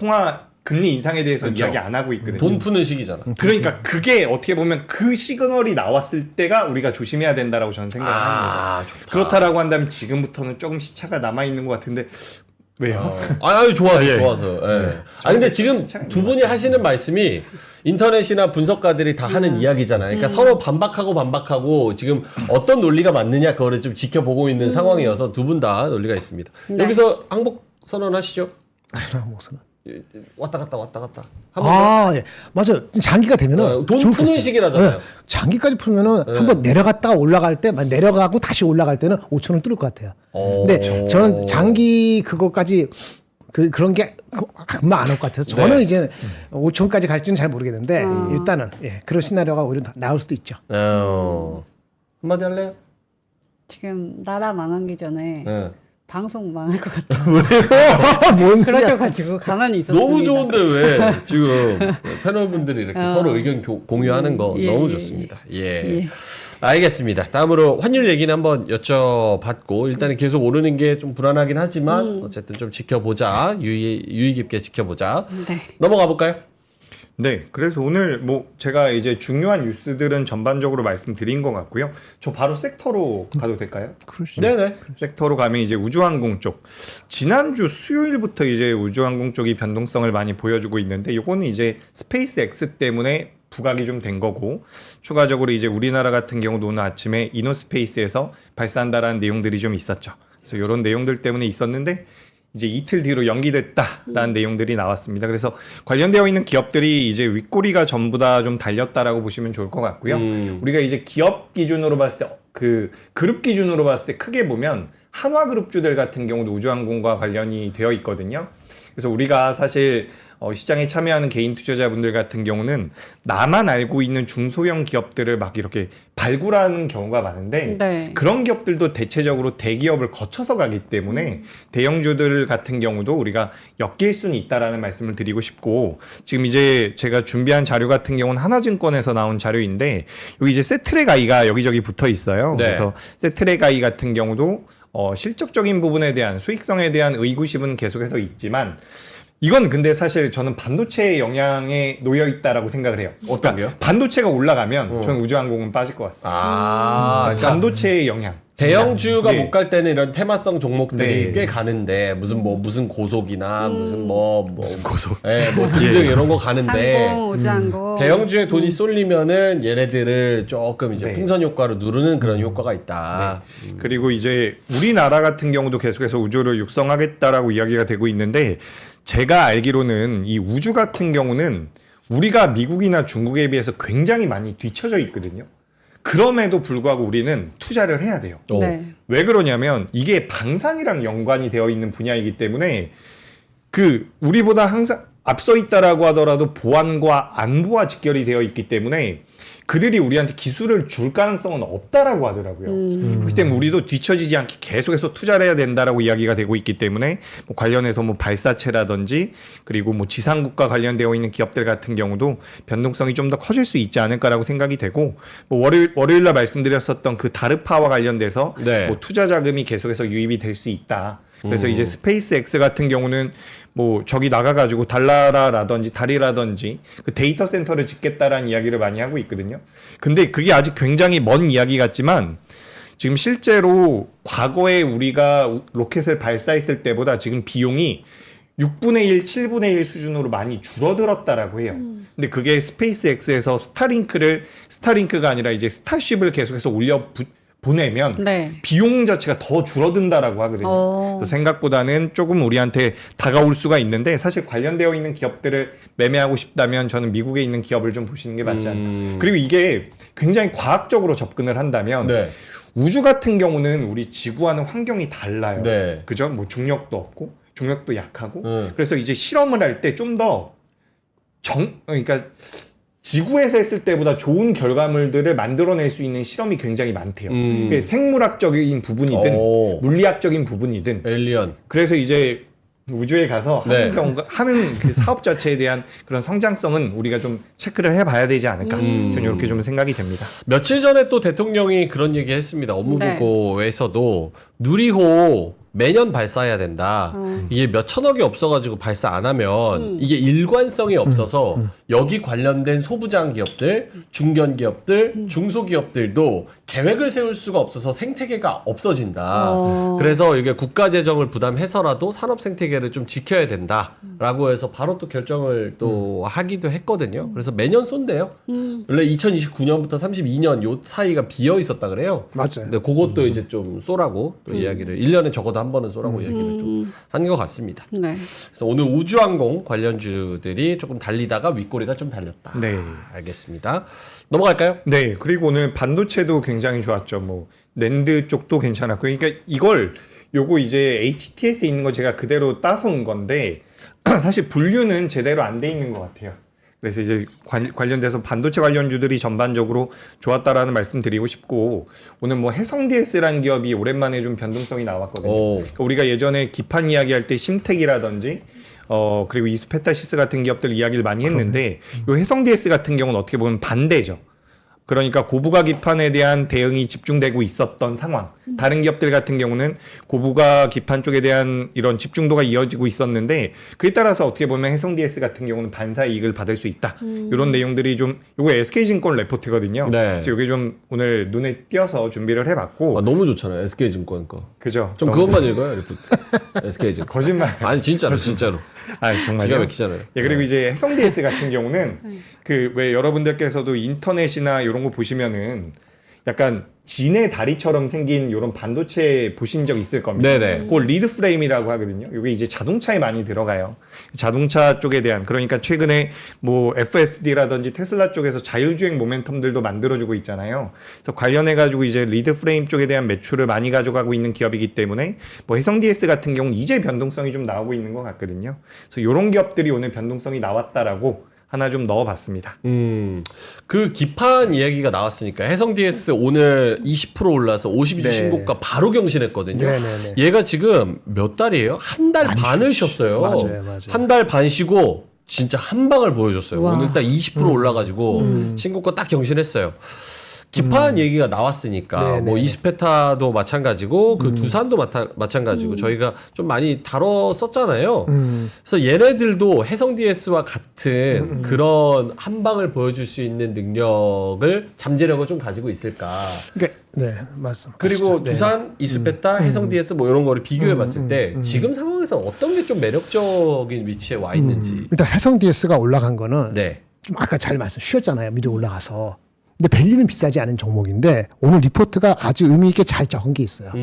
금리 인상에 대해서 그렇죠. 이야기 안 하고 있거든요. 돈 푸는 시기잖아. 그러니까 그게 어떻게 보면 그 시그널이 나왔을 때가 우리가 조심해야 된다라고 저는 생각을 하는 거죠. 좋다. 그렇다라고 한다면 지금부터는 조금 시차가 남아 있는 것 같은데 왜요? 좋아서 예. 좋아서. 근데 지금 두 분이 하시는 말씀이 인터넷이나 분석가들이 다 하는 이야기잖아요. 그러니까 서로 반박하고 지금 어떤 논리가 맞느냐 그거를 좀 지켜보고 있는 상황이어서 두 분 다 논리가 있습니다. 네. 여기서 항복 선언하시죠. 무슨 목소리? 왔다 갔다. 예. 맞아. 장기가 되면은 돈 좋을 푸는 것 같아요. 시기라잖아요. 장기까지 풀면은 한번 내려갔다가 올라갈 때, 내려가고 다시 올라갈 때는 5,000원 뚫을 것 같아요. 근데 저는 장기 그거까지 그런 게 금방 안 올 것 같아서 저는 네. 이제 5,000원까지 갈지는 잘 모르겠는데 일단은 그런 시나리오가 오히려 나올 수도 있죠. 한마디 할래요? 지금 나라 망하기 전에 네. 방송 망할 것 같아요. 뭔 소리야. 그러셔가지고 가만히 있었습니다. 너무 좋은데 왜 지금 패널분들이 이렇게 서로 의견 공유하는 거 예, 너무 예, 좋습니다. 예. 예. 알겠습니다. 다음으로 환율 얘기는 한번 여쭤봤고 일단은 계속 오르는 게 좀 불안하긴 하지만 어쨌든 좀 지켜보자. 유의 깊게 지켜보자. 네. 넘어가 볼까요? 네, 그래서 오늘 뭐 제가 이제 중요한 뉴스들은 전반적으로 말씀드린 것 같고요. 저 바로 섹터로 가도 될까요? 네네. 섹터로 가면 이제 우주항공 쪽. 지난주 수요일부터 이제 우주항공 쪽이 변동성을 많이 보여주고 있는데 이거는 이제 스페이스 X 때문에 부각이 좀 된 거고 추가적으로 이제 우리나라 같은 경우도 오늘 아침에 이노스페이스에서 발사한다라는 내용들이 좀 있었죠. 그래서 이런 내용들 때문에 있었는데 이제 이틀 뒤로 연기됐다라는 내용들이 나왔습니다. 그래서 관련되어 있는 기업들이 이제 윗꼬리가 전부 다 좀 달렸다라고 보시면 좋을 것 같고요. 우리가 이제 기업 기준으로 봤을 때 그 그룹 기준으로 봤을 때 크게 보면 한화그룹주들 같은 경우도 우주항공과 관련이 되어 있거든요. 그래서 우리가 사실 시장에 참여하는 개인 투자자분들 같은 경우는 나만 알고 있는 중소형 기업들을 막 이렇게 발굴하는 경우가 많은데 네. 그런 기업들도 대체적으로 대기업을 거쳐서 가기 때문에 대형주들 같은 경우도 우리가 엮일 수는 있다라는 말씀을 드리고 싶고 지금 이제 제가 준비한 자료 같은 경우는 하나증권에서 나온 자료인데 여기 이제 세트랙 I가 여기저기 붙어 있어요. 네. 그래서 세트랙 I 같은 경우도 실적적인 부분에 대한 수익성에 대한 의구심은 계속해서 있지만 이건 근데 사실 저는 반도체의 영향에 놓여 있다라고 생각을 해요. 어떤 게요? 반도체가 올라가면 저는 우주항공은 빠질 것 같습니다. 그러니까 반도체의 영향. 대형주가 예. 못 갈 때는 이런 테마성 종목들이 네. 꽤 가는데 무슨 고속이나 무슨 고속. 뭐 등등 이런 거 가는데 항공, 우주항공. 대형주에 돈이 쏠리면은 얘네들을 조금 이제 네. 풍선 효과로 누르는 그런 효과가 있다. 그리고 이제 우리나라 같은 경우도 계속해서 우주를 육성하겠다라고 이야기가 되고 있는데 제가 알기로는 이 우주 같은 경우는 우리가 미국이나 중국에 비해서 굉장히 많이 뒤처져 있거든요. 그럼에도 불구하고 우리는 투자를 해야 돼요. 네. 왜 그러냐면 이게 방산이랑 연관이 되어 있는 분야이기 때문에 그 우리보다 항상 앞서 있다라고 하더라도 보안과 안보와 직결이 되어 있기 때문에 그들이 우리한테 기술을 줄 가능성은 없다라고 하더라고요. 그렇기 때문에 우리도 뒤처지지 않게 계속해서 투자를 해야 된다라고 이야기가 되고 있기 때문에 뭐 관련해서 뭐 발사체라든지 그리고 뭐 지상국과 관련되어 있는 기업들 같은 경우도 변동성이 좀 더 커질 수 있지 않을까라고 생각이 되고 뭐 월요일날 말씀드렸었던 그 다르파와 관련돼서 네. 뭐 투자 자금이 계속해서 유입이 될 수 있다. 그래서 이제 스페이스 X 같은 경우는 뭐 저기 나가가지고 달나라라든지 달이라든지 그 데이터 센터를 짓겠다라는 이야기를 많이 하고 있거든요. 근데 그게 아직 굉장히 먼 이야기 같지만 지금 실제로 과거에 우리가 로켓을 발사했을 때보다 지금 비용이 6분의 1, 7분의 1 수준으로 많이 줄어들었다라고 해요. 근데 그게 스페이스 X에서 스타링크가 아니라 이제 스타쉽을 계속해서 보내면 네. 비용 자체가 더 줄어든다라고 하거든요. 그래서 생각보다는 조금 우리한테 다가올 수가 있는데 사실 관련되어 있는 기업들을 매매하고 싶다면 저는 미국에 있는 기업을 좀 보시는 게 맞지 않나. 그리고 이게 굉장히 과학적으로 접근을 한다면 네. 우주 같은 경우는 우리 지구와는 환경이 달라요. 네. 그죠? 뭐 중력도 없고 중력도 약하고 그래서 이제 실험을 할 때 좀 더 그러니까 지구에서 했을 때보다 좋은 결과물들을 만들어낼 수 있는 실험이 굉장히 많대요. 그게 생물학적인 부분이든 물리학적인 부분이든 에일리언. 그래서 이제 우주에 가서 네. 하는 그 사업 자체에 대한 그런 성장성은 우리가 좀 체크를 해봐야 되지 않을까. 저는 이렇게 좀 생각이 됩니다. 며칠 전에 또 대통령이 그런 얘기 했습니다. 업무보고에서도 누리호 매년 발사해야 된다. 이게 몇 천억이 없어가지고 발사 안 하면 이게 일관성이 없어서 여기 관련된 소부장 기업들, 중견 기업들, 중소기업들도 계획을 세울 수가 없어서 생태계가 없어진다. 그래서 이게 국가 재정을 부담해서라도 산업 생태계를 좀 지켜야 된다라고 해서 바로 또 결정을 또 하기도 했거든요. 그래서 매년 쏜대요. 원래 2029년부터 32년 요 사이가 비어 있었다 그래요. 맞아요. 근데 그것도 이제 좀 쏘라고 또 이야기를 1년에 적어도 한 번은 쏘라고 이야기를 좀 한 것 같습니다. 네. 그래서 오늘 우주항공 관련주들이 조금 달리다가 윗꼬리가 좀 달렸다. 네. 알겠습니다. 넘어갈까요? 네, 그리고 오늘 반도체도 굉장히 좋았죠. 뭐 랜드 쪽도 괜찮았고, 그러니까 요거 이제 HTS에 있는 거 제가 그대로 따서 온 건데 사실 분류는 제대로 안 돼 있는 것 같아요. 그래서 이제 관련돼서 반도체 관련주들이 전반적으로 좋았다라는 말씀 드리고 싶고 오늘 뭐 해성DS라는 기업이 오랜만에 좀 변동성이 나왔거든요. 그러니까 우리가 예전에 기판 이야기할 때 심텍이라든지 그리고 이스페타시스 같은 기업들 이야기를 많이 했는데 요 해성DS 같은 경우는 어떻게 보면 반대죠. 그러니까 고부가 기판에 대한 대응이 집중되고 있었던 상황. 다른 기업들 같은 경우는 고부가 기판 쪽에 대한 이런 집중도가 이어지고 있었는데 그에 따라서 어떻게 보면 해성 DS 같은 경우는 반사 이익을 받을 수 있다. 이런 내용들이 좀 요거 SK증권 레포트거든요. 네. 그래서 이게 좀 오늘 눈에 띄어서 준비를 해봤고 아, 너무 좋잖아요. SK증권 거. 그죠? 좀 너무 그것만 읽어요. 리포트. SK증권. 거짓말. 아니 진짜로 진짜로. 아 정말요? 기가 막히잖아요. 예, 그리고 이제 해성 DS 같은 경우는 그 왜 여러분들께서도 인터넷이나 이런 거 보시면은 약간 진의 다리처럼 생긴 이런 반도체 보신 적 있을 겁니다. 네네. 그걸 리드 프레임이라고 하거든요. 이게 이제 자동차에 많이 들어가요. 자동차 쪽에 대한 그러니까 최근에 뭐 FSD라든지 테슬라 쪽에서 자율주행 모멘텀들도 만들어주고 있잖아요. 그래서 관련해 가지고 이제 리드 프레임 쪽에 대한 매출을 많이 가져가고 있는 기업이기 때문에 뭐 해성 DS 같은 경우는 이제 변동성이 좀 나오고 있는 것 같거든요. 그래서 이런 기업들이 오늘 변동성이 나왔다라고 하나 좀 넣어봤습니다. 그 기판 이야기가 나왔으니까 해성 DS 오늘 20% 올라서 52주 네. 신고가 바로 경신했거든요. 네네네. 얘가 지금 몇 달이에요? 한 달 반을 쉬었어요. 맞아요. 한 달 반 쉬고 진짜 한 방을 보여줬어요. 와. 오늘 딱 20% 올라가지고 신고가 딱 경신했어요. 기판 얘기가 나왔으니까 네네. 뭐 이스페타도 마찬가지고 그 두산도 마찬가지고 저희가 좀 많이 다뤘었잖아요. 그래서 얘네들도 해성 DS와 같은 그런 한 방을 보여줄 수 있는 능력을 잠재력을 좀 가지고 있을까. 그러니까, 네, 맞습니다. 그리고 네. 두산, 이스페타, 해성 DS 뭐 이런 거를 비교해 봤을 때 지금 상황에서 어떤 게 좀 매력적인 위치에 와 있는지. 일단 해성 DS가 올라간 거는 네. 좀 아까 잘 말씀 쉬었잖아요. 미리 올라가서. 근데 밸류는 비싸지 않은 종목인데 오늘 리포트가 아주 의미 있게 잘 적은 게 있어요.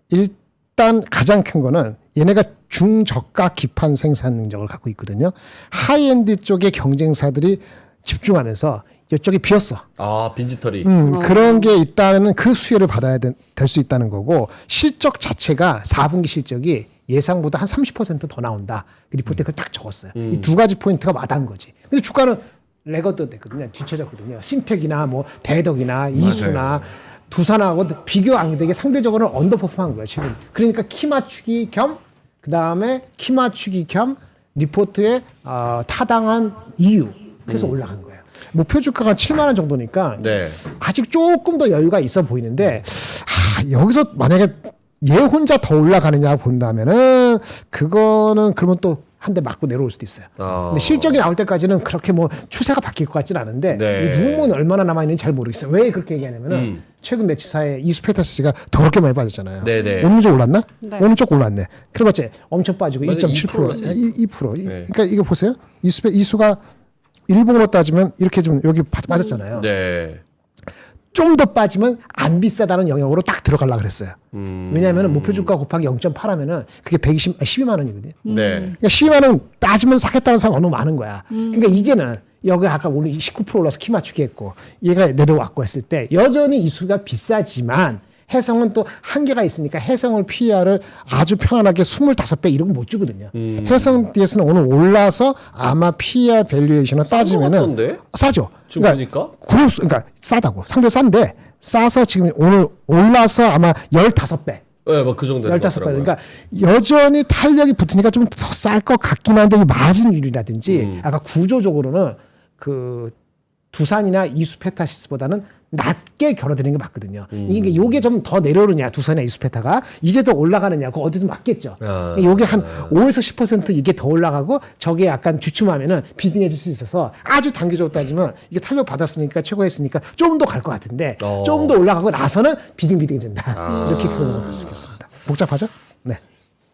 일단 가장 큰 거는 얘네가 중저가 기판 생산 능력을 갖고 있거든요. 하이엔드 쪽의 경쟁사들이 집중하면서 이쪽이 비었어. 아, 빈지털이. 그런 게 있다는 그 수혜를 받아야 될 수 있다는 거고 실적 자체가 4분기 실적이 예상보다 한 30% 더 나온다. 그 리포트에 그걸 딱 적었어요. 이 두 가지 포인트가 와닿은 거지. 근데 주가는 레거드 됐거든요. 뒤쳐졌거든요. 신택이나 뭐 대덕이나 이수나 두산하고 비교 안 되게 상대적으로 언더퍼폼한 거예요. 지금. 그러니까 키 맞추기 겸 그다음에 키 맞추기 겸 리포트에 타당한 이유. 그래서 올라간 거예요. 목표 주가가 7만 원 정도니까 네. 아직 조금 더 여유가 있어 보이는데 여기서 만약에 얘 혼자 더 올라가느냐 본다면은 그거는 그러면 또 한 대 맞고 내려올 수도 있어요. 근데 실적이 나올 때까지는 그렇게 뭐 추세가 바뀔 것 같지는 않은데 네. 이 누움은 얼마나 남아 있는지 잘 모르겠어요. 왜 그렇게 얘기하냐면은 최근 매치사에 이수페타 씨가 더럽게 많이 빠졌잖아요. 네네. 오늘 좀 올랐나? 네. 오늘 좀 올랐네. 그래봤지 엄청 빠지고 맞아요. 2.7%, 2%. 2%. 네. 그러니까 이거 보세요. 이수가 일봉으로 따지면 이렇게 좀 여기 빠졌잖아요. 네. 좀 더 빠지면 안 비싸다는 영역으로 딱 들어가려고 그랬어요. 왜냐하면 목표 주가 곱하기 0.8 하면은 그게 12만 원이거든요. 네. 그러니까 12만 원 빠지면 사겠다는 사람 너무 많은 거야. 그러니까 이제는 여기 아까 오늘 19% 올라서 키 맞추기 했고 얘가 내려왔고 했을 때 여전히 이수가 비싸지만 해성은 또 한계가 있으니까 해성을 PER을 아주 편안하게 25배 이런 거 못 주거든요. 해성 DS는 오늘 올라서 아마 PER 밸류에이션을 따지면은 같던데? 싸죠. 지금 보니까? 그러니까 싸다고. 상대 싼데 싸서 지금 오늘 올라서 아마 15배. 네, 뭐 그 정도 될것 15배. 같더라고요. 그러니까 여전히 탄력이 붙으니까 좀 더 쌀 것 같긴 한데 이 마진율이라든지 아까 구조적으로는 그 두산이나 이수페타시스보다는 낮게 결어드리는 게 맞거든요. 이게 요게 좀 더 내려오느냐 두산이나 이수페타가 이게 더 올라가느냐 그거 어디서 맞겠죠. 요게 한 5에서 10% 이게 더 올라가고 저게 약간 주춤하면은 비딩해질 수 있어서 아주 단기적으로 따지면 이게 탄력 받았으니까 최고했으니까 좀 더 갈 것 같은데 좀 더 올라가고 나서는 비딩해진다. 이렇게 표현할 수 있겠습니다. 복잡하죠? 네.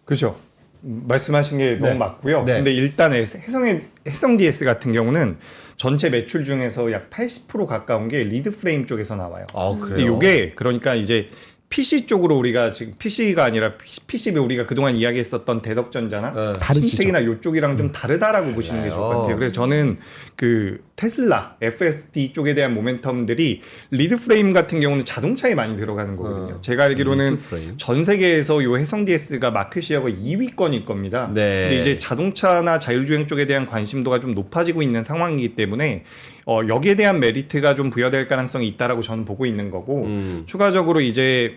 그렇죠. 말씀하신 게 너무 네. 맞고요. 네. 근데 일단 해성 DS 같은 경우는 전체 매출 중에서 약 80% 가까운 게 리드 프레임 쪽에서 나와요. 아, 근데 그래요? 이게 그러니까 이제 PC 쪽으로 우리가 지금 PC가 아니라 PCB 우리가 그동안 이야기했었던 대덕전자나 네. 다르시죠? 신택이나 이쪽이랑 좀 다르다라고 보시는 게 좋을 것 같아요. 그래서 저는 그 테슬라, FSD 쪽에 대한 모멘텀들이 리드 프레임 같은 경우는 자동차에 많이 들어가는 거거든요. 제가 알기로는 리드 프레임. 전 세계에서 요 해성 DS가 마켓 시어가 2위권일 겁니다. 네. 근데 이제 자동차나 자율주행 쪽에 대한 관심도가 좀 높아지고 있는 상황이기 때문에 여기에 대한 메리트가 좀 부여될 가능성이 있다라고 저는 보고 있는 거고 추가적으로 이제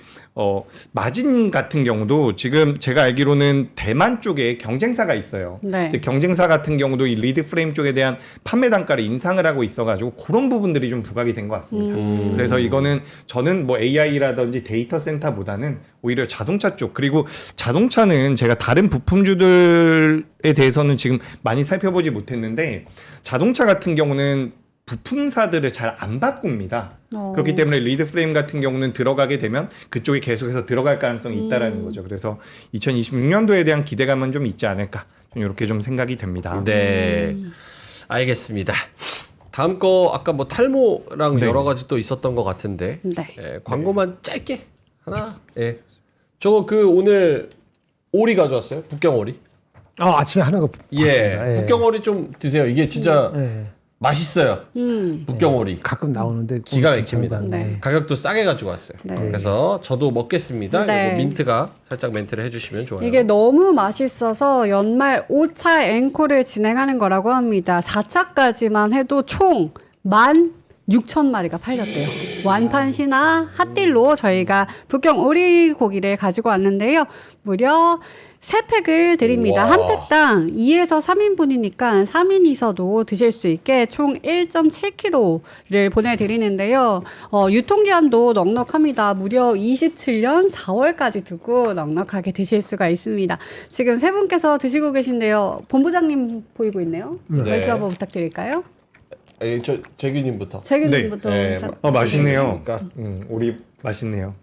마진 같은 경우도 지금 제가 알기로는 대만 쪽에 경쟁사가 있어요. 네. 근데 경쟁사 같은 경우도 이 리드 프레임 쪽에 대한 판매 단가를 인상을 하고 있어가지고 그런 부분들이 좀 부각이 된 것 같습니다. 그래서 이거는 저는 뭐 AI라든지 데이터 센터보다는 오히려 자동차 쪽, 그리고 자동차는 제가 다른 부품주들에 대해서는 지금 많이 살펴보지 못했는데 자동차 같은 경우는 부품사들을 잘 안 바꿉니다. 그렇기 때문에 리드 프레임 같은 경우는 들어가게 되면 그쪽에 계속해서 들어갈 가능성이 있다라는 거죠. 그래서 2026년도에 대한 기대감은 좀 있지 않을까, 좀 이렇게 좀 생각이 됩니다. 네, 알겠습니다. 다음 거 아까 뭐 탈모랑 네. 여러 가지 또 있었던 것 같은데 네. 예, 광고만 짧게 하나. 예, 저거 그 오늘 오리 가져왔어요? 북경 오리. 아침에 하는 거 봤습니다. 예, 북경 오리 좀 드세요. 이게 진짜 예. 맛있어요. 북경 오리. 가끔 나오는데 기가 오늘 막힙니다. 괜찮은 것 같네. 네. 가격도 싸게 가지고 왔어요. 네. 그래서 저도 먹겠습니다. 네. 이거 민트가 살짝 멘트를 해주시면 좋아요. 이게 너무 맛있어서 연말 5차 앵콜을 진행하는 거라고 합니다. 4차까지만 해도 총 16,000마리가 팔렸대요. 완판시나 핫딜로 저희가 북경 오리고기를 가지고 왔는데요. 무려 3팩을 드립니다. 우와. 한 팩당 2에서 3인분이니까 3인이서도 드실 수 있게 총 1.7kg를 보내드리는데요. 유통기한도 넉넉합니다. 무려 27년 4월까지 두고 넉넉하게 드실 수가 있습니다. 지금 세 분께서 드시고 계신데요. 본부장님 보이고 있네요. 네. 말씀 한번 부탁드릴까요? 저 재규님부터. 재규님부터. 네, 맛있네요. 그러니까 오리 맛있네요.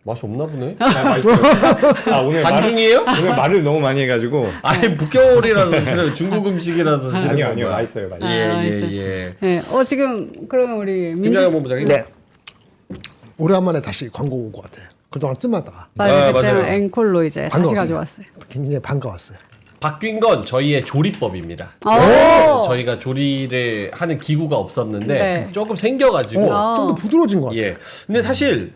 맛이 없나 보네. 맛있어요. 오늘 반중이에요? 오늘 말을 너무 많이 해가지고. 아니 북경 오리라서 드시는 중국 음식이라서 드시는 아니요, 건가요? 맛있어요, 맛있어요. 예. 네. 지금 그러면 우리 김장현 본부장님. 네. 오래간만에 다시 광고 온 것 같아요. 그동안 뜸하다가 맞아요. 그때 맞아요. 앵콜로 이제 다시 반가웠어요. 가져왔어요. 굉장히 반가웠어요. 바뀐 건 저희의 조리법입니다. 오! 저희가 조리를 하는 기구가 없었는데 네. 조금 생겨가지고 좀 더 부드러워진 것 같아요. 예. 근데 사실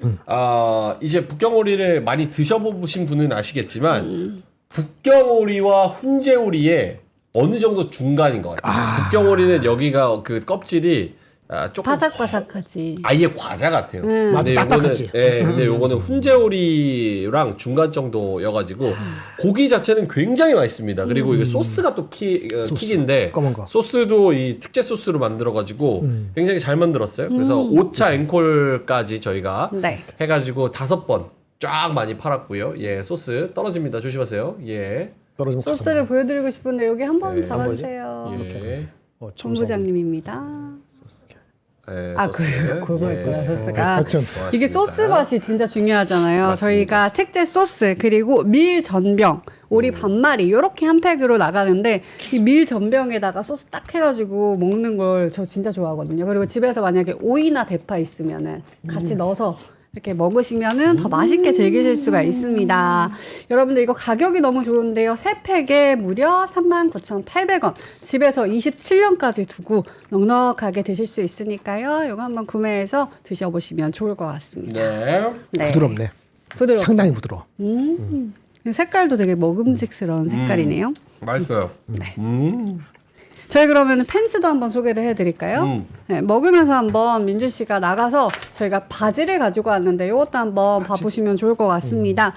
이제 북경오리를 많이 드셔보신 분은 아시겠지만 북경오리와 훈제오리의 어느 정도 중간인 것 같아요. 북경오리는 여기가 그 껍질이 조금 바삭바삭하지. 아예 과자 같아요. 맞아, 근데 딱딱하지. 근데 요거는 훈제오리랑 중간 정도여가지고 고기 자체는 굉장히 맛있습니다. 그리고 이게 소스가 또 킥인데 검은 거. 소스도 이 특제 소스로 만들어가지고 굉장히 잘 만들었어요. 그래서 5차 앵콜까지 저희가 네. 해가지고 5번 쫙 많이 팔았고요. 예, 소스 떨어집니다. 조심하세요. 예, 떨어지면 소스를 보여드리고 싶은데 여기 한번 네, 잡아주세요. 예. 본부장님입니다. 예, 아, 소스. 그거였구나, 예. 소스가. 그렇죠. 고맙습니다. 이게 소스 맛이 진짜 중요하잖아요. 맞습니다. 저희가 특제 소스 그리고 밀 전병, 오리 반마리 이렇게 한 팩으로 나가는데 이 밀 전병에다가 소스 딱 해가지고 먹는 걸 저 진짜 좋아하거든요. 그리고 집에서 만약에 오이나 대파 있으면은 같이 넣어서 이렇게 먹으시면은 더 맛있게 즐기실 수가 있습니다. 여러분들 이거 가격이 너무 좋은데요. 3팩에 무려 39,800원. 집에서 27년까지 두고 넉넉하게 드실 수 있으니까요. 이거 한번 구매해서 드셔보시면 좋을 것 같습니다. 네. 네. 부드럽네. 부드럽죠. 상당히 부드러워. 색깔도 되게 먹음직스러운 색깔이네요. 맛있어요. 네. 저희 그러면 팬츠도 한번 소개를 해드릴까요? 네, 먹으면서 한번 민주 씨가 나가서 저희가 바지를 가지고 왔는데 이것도 한번 봐보시면 좋을 것 같습니다.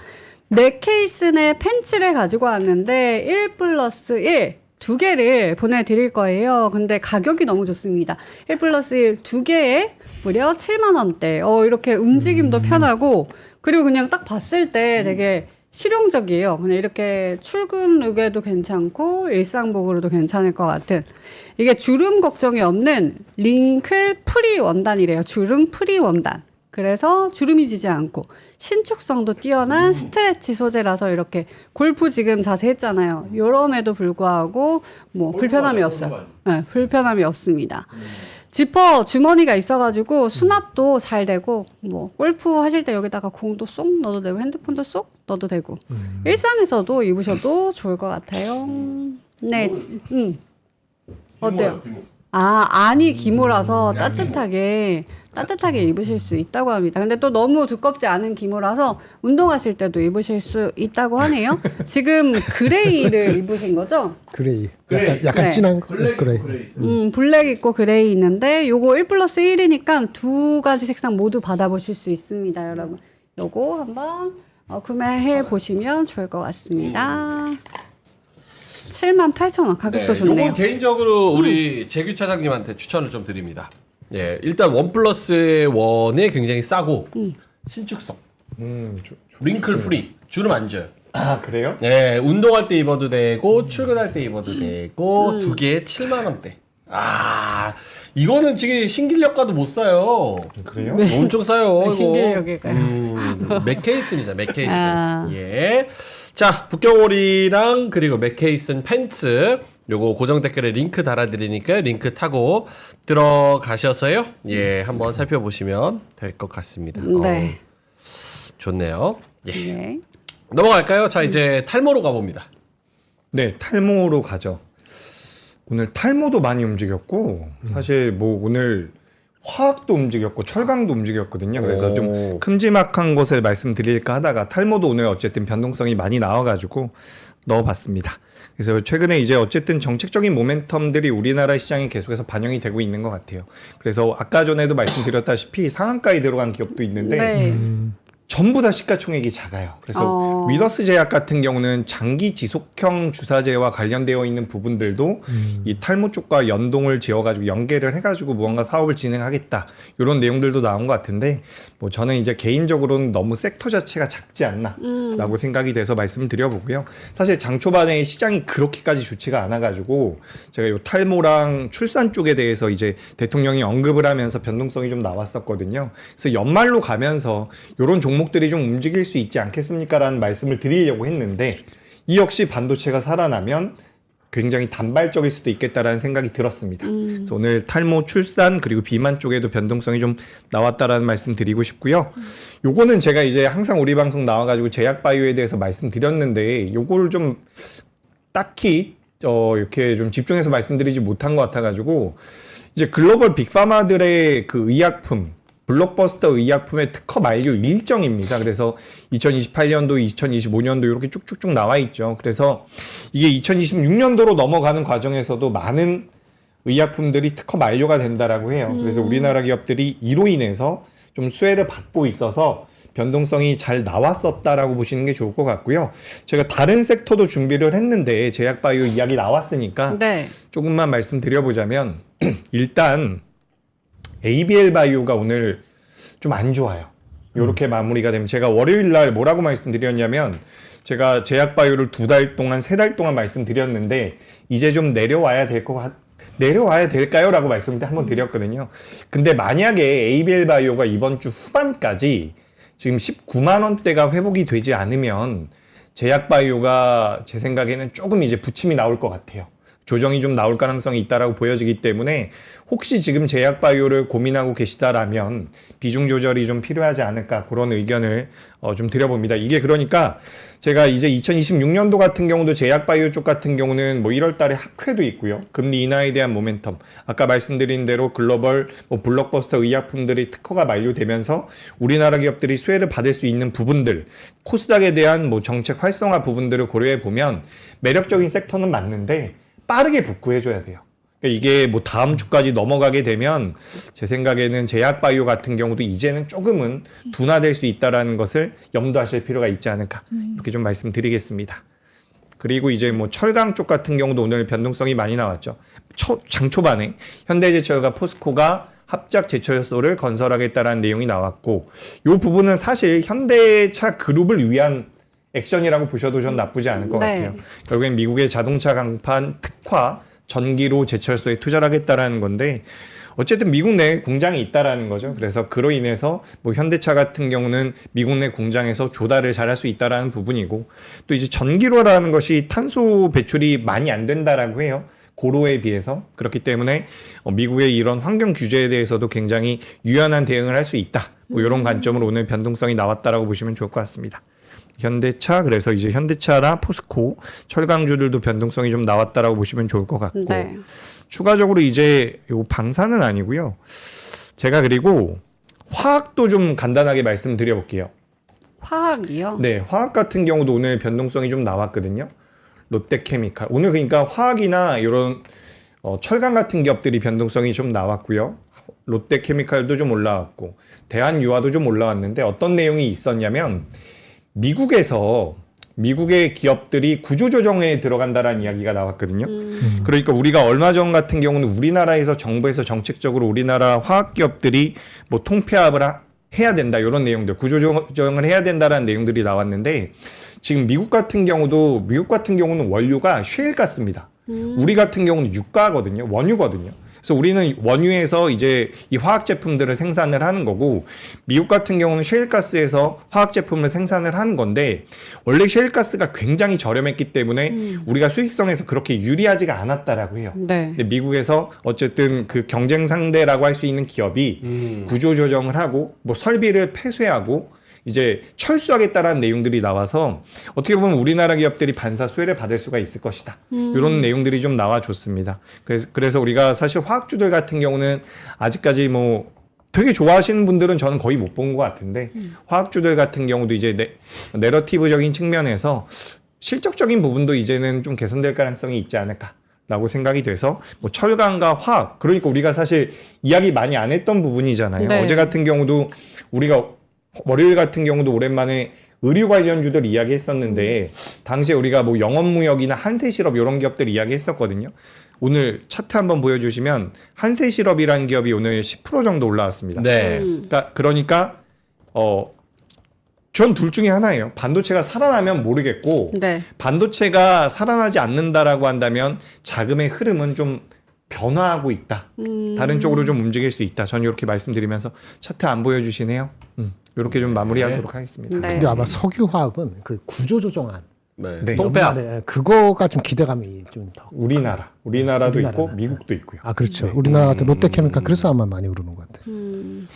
네 케이스 내 팬츠를 가지고 왔는데 1+1 두 개를 보내드릴 거예요. 근데 가격이 너무 좋습니다. 1+1 두 개에 무려 7만 원대. 이렇게 움직임도 편하고 그리고 그냥 딱 봤을 때 되게 실용적이에요. 그냥 이렇게 출근 룩에도 괜찮고 일상복으로도 괜찮을 것 같은 이게 주름 걱정이 없는 링클 프리 원단이래요. 주름 프리 원단. 그래서 주름이 지지 않고 신축성도 뛰어난 스트레치 소재라서 이렇게 골프 지금 자세히 했잖아요. 요럼에도 불구하고 뭐 불편함이 없어요. 네, 불편함이 없습니다. 지퍼 주머니가 있어가지고 수납도 잘 되고 뭐 골프 하실 때 여기다가 공도 쏙 넣어도 되고 핸드폰도 쏙 넣어도 되고 일상에서도 입으셔도 좋을 것 같아요. 네, 어때요? 안이 기모라서 따뜻하게 입으실 수 있다고 합니다. 근데 또 너무 두껍지 않은 기모라서 운동하실 때도 입으실 수 있다고 하네요. 지금 그레이를 입으신 거죠? 그레이. 약간 네. 진한 거. 그레이. 블랙 있고 그레이 있는데 요거 1+1이니까 두 가지 색상 모두 받아보실 수 있습니다, 여러분. 요거 한번 구매해 보시면 좋을 것 같습니다. 78,000원 가격도 좋네요. 요건 개인적으로 우리 재규 차장님한테 추천을 좀 드립니다. 예, 일단 원 플러스 원에 굉장히 싸고 신축성, 링클 프리, 주름 안 져요. 아 그래요? 예, 운동할 때 입어도 되고 출근할 때 입어도 되고 두 개에 7만 원대. 아, 이거는 지금 신길력가도 못 사요. 그래요? 엄청 싸요. 이거. 신길력일까요? 맥케이슨이죠, 맥케이슨. 아. 예. 자, 북경오리랑 그리고 맥케이슨 팬츠 요거 고정 댓글에 링크 달아드리니까 링크 타고 들어가셔서요. 예, 한번 살펴보시면 될 것 같습니다. 네. 좋네요. 예. 네. 넘어갈까요? 자, 이제 탈모로 가봅니다. 네, 탈모로 가죠. 오늘 탈모도 많이 움직였고 사실 뭐 오늘 화학도 움직였고 철강도 움직였거든요. 그래서 좀 큼지막한 것을 말씀드릴까 하다가 탈모도 오늘 어쨌든 변동성이 많이 나와가지고 넣어봤습니다. 그래서 최근에 이제 어쨌든 정책적인 모멘텀들이 우리나라 시장에 계속해서 반영이 되고 있는 것 같아요. 그래서 아까 전에도 말씀드렸다시피 상한가에 들어간 기업도 있는데 네. 전부 다 시가총액이 작아요. 그래서 위더스 제약 같은 경우는 장기 지속형 주사제와 관련되어 있는 부분들도 이 탈모 쪽과 연동을 지어가지고 연계를 해가지고 무언가 사업을 진행하겠다 이런 내용들도 나온 것 같은데 뭐 저는 이제 개인적으로는 너무 섹터 자체가 작지 않나라고 생각이 돼서 말씀드려보고요. 사실 장 초반에 시장이 그렇게까지 좋지가 않아가지고 제가 이 탈모랑 출산 쪽에 대해서 이제 대통령이 언급을 하면서 변동성이 좀 나왔었거든요. 그래서 연말로 가면서 이런 종목들이 좀 움직일 수 있지 않겠습니까? 라는 말씀을 드리려고 했는데 이 역시 반도체가 살아나면 굉장히 단발적일 수도 있겠다라는 생각이 들었습니다. 그래서 오늘 탈모, 출산 그리고 비만 쪽에도 변동성이 좀 나왔다라는 말씀 드리고 싶고요. 요거는 제가 이제 항상 우리 방송 나와가지고 제약바이오에 대해서 말씀드렸는데 요거를 좀 딱히 이렇게 좀 집중해서 말씀드리지 못한 것 같아가지고 이제 글로벌 빅파마들의 그 의약품 블록버스터 의약품의 특허 만료 일정입니다. 그래서 2028년도, 2025년도 이렇게 쭉쭉쭉 나와 있죠. 그래서 이게 2026년도로 넘어가는 과정에서도 많은 의약품들이 특허 만료가 된다라고 해요. 그래서 우리나라 기업들이 이로 인해서 좀 수혜를 받고 있어서 변동성이 잘 나왔었다라고 보시는 게 좋을 것 같고요. 제가 다른 섹터도 준비를 했는데 제약바이오 이야기 나왔으니까 네. 조금만 말씀드려보자면 일단 ABL 바이오가 오늘 좀 안 좋아요. 이렇게 마무리가 되면 제가 월요일 날 뭐라고 말씀드렸냐면 제가 제약 바이오를 2달 동안 3달 동안 말씀드렸는데 이제 좀 내려와야 될까요? 라고 말씀을 한번 드렸거든요. 근데 만약에 ABL 바이오가 이번 주 후반까지 지금 19만 원대가 회복이 되지 않으면 제약 바이오가 제 생각에는 조금 이제 부침이 나올 것 같아요. 조정이 좀 나올 가능성이 있다라고 보여지기 때문에 혹시 지금 제약바이오를 고민하고 계시다라면 비중 조절이 좀 필요하지 않을까 그런 의견을 좀 드려봅니다. 이게 그러니까 제가 이제 2026년도 같은 경우도 제약바이오 쪽 같은 경우는 뭐 1월 달에 학회도 있고요. 금리 인하에 대한 모멘텀. 아까 말씀드린 대로 글로벌 뭐 블록버스터 의약품들이 특허가 만료되면서 우리나라 기업들이 수혜를 받을 수 있는 부분들, 코스닥에 대한 뭐 정책 활성화 부분들을 고려해 보면 매력적인 섹터는 맞는데 빠르게 복구해줘야 돼요. 그러니까 이게 뭐 다음 주까지 넘어가게 되면 제 생각에는 제약바이오 같은 경우도 이제는 조금은 둔화될 수 있다는 것을 염두하실 필요가 있지 않을까 이렇게 좀 말씀드리겠습니다. 그리고 이제 뭐 철강 쪽 같은 경우도 오늘 변동성이 많이 나왔죠. 장 초반에 현대제철과 포스코가 합작 제철소를 건설하겠다라는 내용이 나왔고 이 부분은 사실 현대차 그룹을 위한 액션이라고 보셔도 전 나쁘지 않을 것 같아요. 결국엔 미국의 자동차 강판 특화 전기로 제철소에 투자를 하겠다라는 건데 어쨌든 미국 내에 공장이 있다라는 거죠. 그래서 그로 인해서 뭐 현대차 같은 경우는 미국 내 공장에서 조달을 잘할 수 있다라는 부분이고 또 이제 전기로라는 것이 탄소 배출이 많이 안 된다라고 해요. 고로에 비해서. 그렇기 때문에 미국의 이런 환경 규제에 대해서도 굉장히 유연한 대응을 할 수 있다. 뭐 이런 관점으로 오늘 변동성이 나왔다라고 보시면 좋을 것 같습니다. 현대차 그래서 이제 현대차나 포스코 철강주들도 변동성이 좀 나왔다라고 보시면 좋을 것 같고 네. 추가적으로 이제 요 방사는 아니고요. 제가 그리고 화학도 좀 간단하게 말씀드려 볼게요. 화학이요? 네, 화학 같은 경우도 오늘 변동성이 좀 나왔거든요. 롯데케미칼 오늘 그러니까 화학이나 이런 철강 같은 기업들이 변동성이 좀 나왔고요. 롯데케미칼도 좀 올라왔고 대한유화도 좀 올라왔는데 어떤 내용이 있었냐면 미국의 기업들이 구조조정에 들어간다라는 이야기가 나왔거든요. 그러니까 우리가 얼마 전 같은 경우는 우리나라에서 정부에서 정책적으로 우리나라 화학기업들이 뭐 통폐합을 해야 된다 이런 내용들, 구조조정을 해야 된다라는 내용들이 나왔는데 지금 미국 같은 경우는 원료가 셰일가스입니다. 우리 같은 경우는 유가거든요. 원유거든요. 그래서 우리는 원유에서 이제 이 화학 제품들을 생산을 하는 거고 미국 같은 경우는 셰일가스에서 화학 제품을 생산을 하는 건데 원래 셰일가스가 굉장히 저렴했기 때문에 우리가 수익성에서 그렇게 유리하지가 않았다라고 해요. 네. 근데 미국에서 어쨌든 그 경쟁 상대라고 할 수 있는 기업이 구조 조정을 하고 뭐 설비를 폐쇄하고 이제 철수하겠다라는 내용들이 나와서 어떻게 보면 우리나라 기업들이 반사 수혜를 받을 수가 있을 것이다. 이런 내용들이 좀 나와줬습니다. 그래서 우리가 사실 화학주들 같은 경우는 아직까지 뭐 되게 좋아하시는 분들은 저는 거의 못 본 것 같은데 화학주들 같은 경우도 이제 내러티브적인 측면에서 실적적인 부분도 이제는 좀 개선될 가능성이 있지 않을까. 라고 생각이 돼서 뭐 철강과 화학 그러니까 우리가 사실 이야기 많이 안 했던 부분이잖아요. 네. 어제 같은 경우도 우리가 월요일 같은 경우도 오랜만에 의류 관련주들 이야기했었는데 당시에 우리가 뭐 영업무역이나 한세실업 이런 기업들 이야기했었거든요. 오늘 차트 한번 보여주시면 한세실업이라는 기업이 오늘 10% 정도 올라왔습니다. 네. 그러니까 전 둘 중에 하나예요. 반도체가 살아나면 모르겠고 네. 반도체가 살아나지 않는다라고 한다면 자금의 흐름은 좀 변화하고 있다. 다른 쪽으로 좀 움직일 수 있다. 전 이렇게 말씀드리면서 차트 안 보여주시네요. 이렇게 좀 마무리하도록 하겠습니다. 네. 근데 아마 석유화학은 그 구조조정안 네. 통폐합. 연말에 그거가 좀 기대감이 좀 더. 우리나라도 우리나라는. 있고 미국도 있고요. 아 그렇죠. 우리나라 같은 롯데케미칼 그래서 아마 많이 오르는 것 같아요.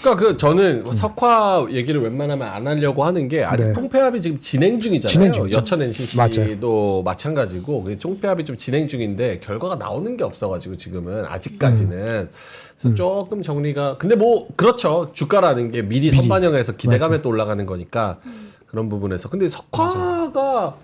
그러니까 저는 석화 얘기를 웬만하면 안 하려고 하는 게 아직 네. 통폐합이 지금 진행 중이잖아요. 진행 중이죠. 여천 NCC도 마찬가지고 그게 통폐합이 좀 진행 중인데 결과가 나오는 게 없어가지고 지금은 아직까지는 그래서 조금 정리가 근데 뭐 그렇죠. 주가라는 게 미리 선반영해서 기대감에 또 올라가는 거니까 그런 부분에서 근데 석화가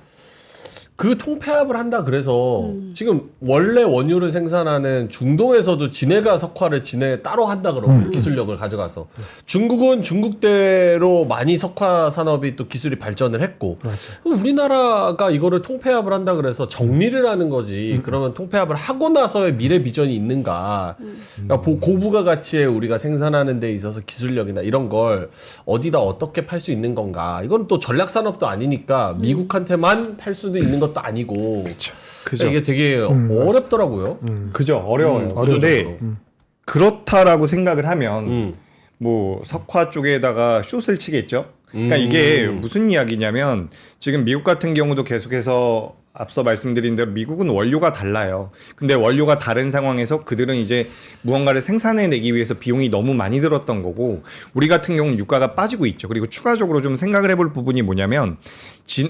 그 통폐합을 한다 그래서 지금 원래 원유를 생산하는 중동에서도 지네가 석화를 지네 따로 한다 그러고 기술력을 가져가서 중국은 중국대로 많이 석화 산업이 또 기술이 발전을 했고 우리나라가 이거를 통폐합을 한다 그래서 정리를 하는 거지 그러면 통폐합을 하고 나서의 미래 비전이 있는가 그러니까 고부가 가치에 우리가 생산하는 데 있어서 기술력이나 이런 걸 어디다 어떻게 팔 수 있는 건가 이건 또 전략 산업도 아니니까 미국한테만 팔 수도 있는 것도 아니고 그죠. 이게 되게 어렵더라고요. 그죠. 어려워요. 구조적으로. 그런데 그렇다라고 생각을 하면 뭐 석화 쪽에다가 숏을 치겠죠. 그러니까 이게 무슨 이야기냐면 지금 미국 같은 경우도 계속해서 앞서 말씀드린 대로 미국은 원료가 달라요. 근데 원료가 다른 상황에서 그들은 이제 무언가를 생산해내기 위해서 비용이 너무 많이 들었던 거고 우리 같은 경우는 유가가 빠지고 있죠. 그리고 추가적으로 좀 생각을 해볼 부분이 뭐냐면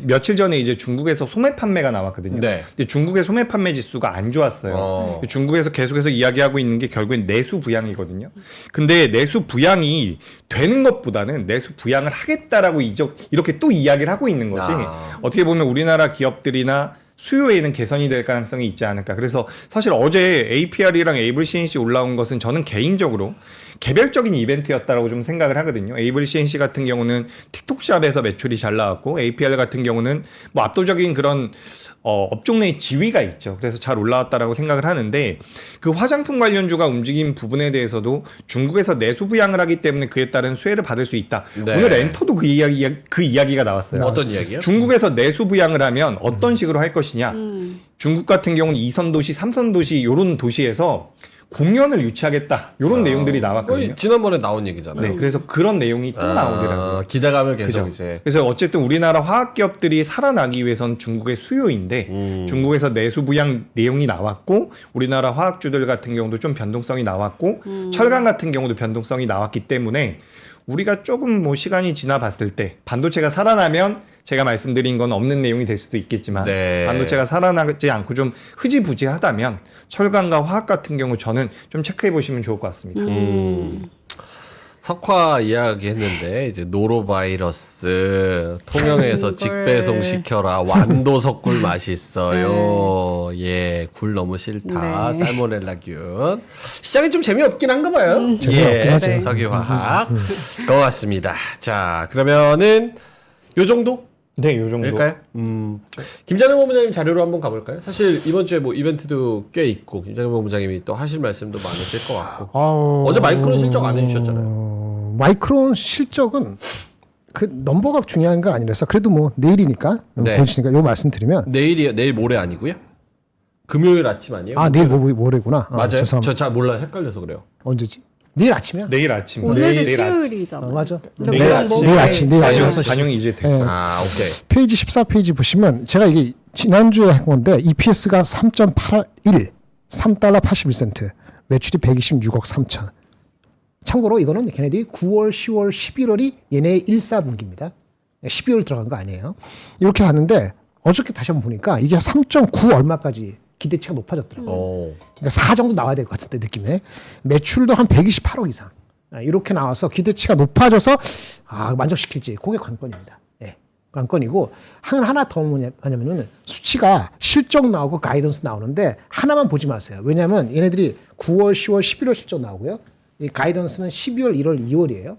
며칠 전에 이제 중국에서 소매 판매가 나왔거든요. 네. 근데 중국의 소매 판매 지수가 안 좋았어요. 중국에서 계속해서 이야기하고 있는 게 결국엔 내수 부양이거든요. 근데 내수 부양이 되는 것보다는 내수 부양을 하겠다라고 이렇게 또 이야기를 하고 있는 것이 어떻게 보면 우리나라 기업들이나 수요에는 개선이 될 가능성이 있지 않을까. 그래서 사실 어제 APR이랑 에이블 CNC 올라온 것은 저는 개인적으로 개별적인 이벤트였다라고 좀 생각을 하거든요. 에이블 CNC 같은 경우는 틱톡샵에서 매출이 잘 나왔고 APR 같은 경우는 뭐 압도적인 그런 업종 내의 지위가 있죠. 그래서 잘 올라왔다라고 생각을 하는데 그 화장품 관련주가 움직인 부분에 대해서도 중국에서 내수 부양을 하기 때문에 그에 따른 수혜를 받을 수 있다. 네. 오늘 엔터도 그 이야기가 나왔어요. 어떤 이야기요? 중국에서 내수 부양을 하면 어떤 식으로 할 것이냐. 중국 같은 경우는 2선 도시, 3선 도시 이런 도시에서 공연을 유치하겠다. 이런 내용들이 나왔거든요. 거의 지난번에 나온 얘기잖아요. 네, 그래서 그런 내용이 또 나오더라고요. 기대감을 계속 그죠? 이제. 그래서 어쨌든 우리나라 화학기업들이 살아나기 위해서는 중국의 수요인데 중국에서 내수 부양 내용이 나왔고 우리나라 화학주들 같은 경우도 좀 변동성이 나왔고 철강 같은 경우도 변동성이 나왔기 때문에 우리가 조금 뭐 시간이 지나 봤을 때 반도체가 살아나면 제가 말씀드린 건 없는 내용이 될 수도 있겠지만 네. 반도체가 살아나지 않고 좀 흐지부지하다면 철강과 화학 같은 경우 저는 좀 체크해 보시면 좋을 것 같습니다. 석화 이야기했는데 이제 노로바이러스 통영에서 직배송 시켜라 완도 석굴 맛있어요. 예, 굴 너무 싫다. 네. 살모넬라균. 시장이 좀 재미없긴 한가 봐요. 재미없긴 하죠. 석유화학 것 같습니다. 자, 그러면은 요 정도? 네, 요 정도. 될까요? 김장현 본부장님 자료로 한번 가볼까요? 사실 이번 주에 뭐 이벤트도 꽤 있고 김장현 본부장님이 또 하실 말씀도 많으실 것 같고 어제 마이크론 실적 안 해주셨잖아요. 마이크론 실적은 그 넘버가 중요한 건 아니라서 그래도 뭐 내일이니까 네. 보시니까 요 말씀드리면 내일이요? 내일 모레 아니고요? 금요일 아침 아니에요? 내일 모레구나. 맞아요? 죄송합니다. 저 잘 몰라요. 헷갈려서 그래요. 언제지? 내일 아침이야? 내일 아침. 오늘은 내일 아침. 수요일이잖아요. 맞아. 근데 내일 오늘은 아침. 뭐 내일 아침, 내일 아침. 반영이 이제 됐고. 네. 오케이. 페이지 14페이지 보시면 제가 이게 지난주에 한 건데 EPS가 3.81 3달러 81센트 매출이 126억 3천. 참고로 이거는 걔네들이 9월, 10월, 11월이 얘네의 1사분기입니다. 12월 들어간 거 아니에요. 이렇게 하는데 어저께 다시 한번 보니까 이게 3.9 얼마까지 기대치가 높아졌더라고요. 그러니까 4 정도 나와야 될 것 같은데 느낌에. 매출도 한 128억 이상. 이렇게 나와서 기대치가 높아져서 만족시킬지 그게 관건입니다. 예. 관건이고 하나 더 뭐냐면은 수치가 실적 나오고 가이던스 나오는데 하나만 보지 마세요. 왜냐하면 얘네들이 9월, 10월, 11월 실적 나오고요. 이 가이던스는 12월, 1월, 2월이에요.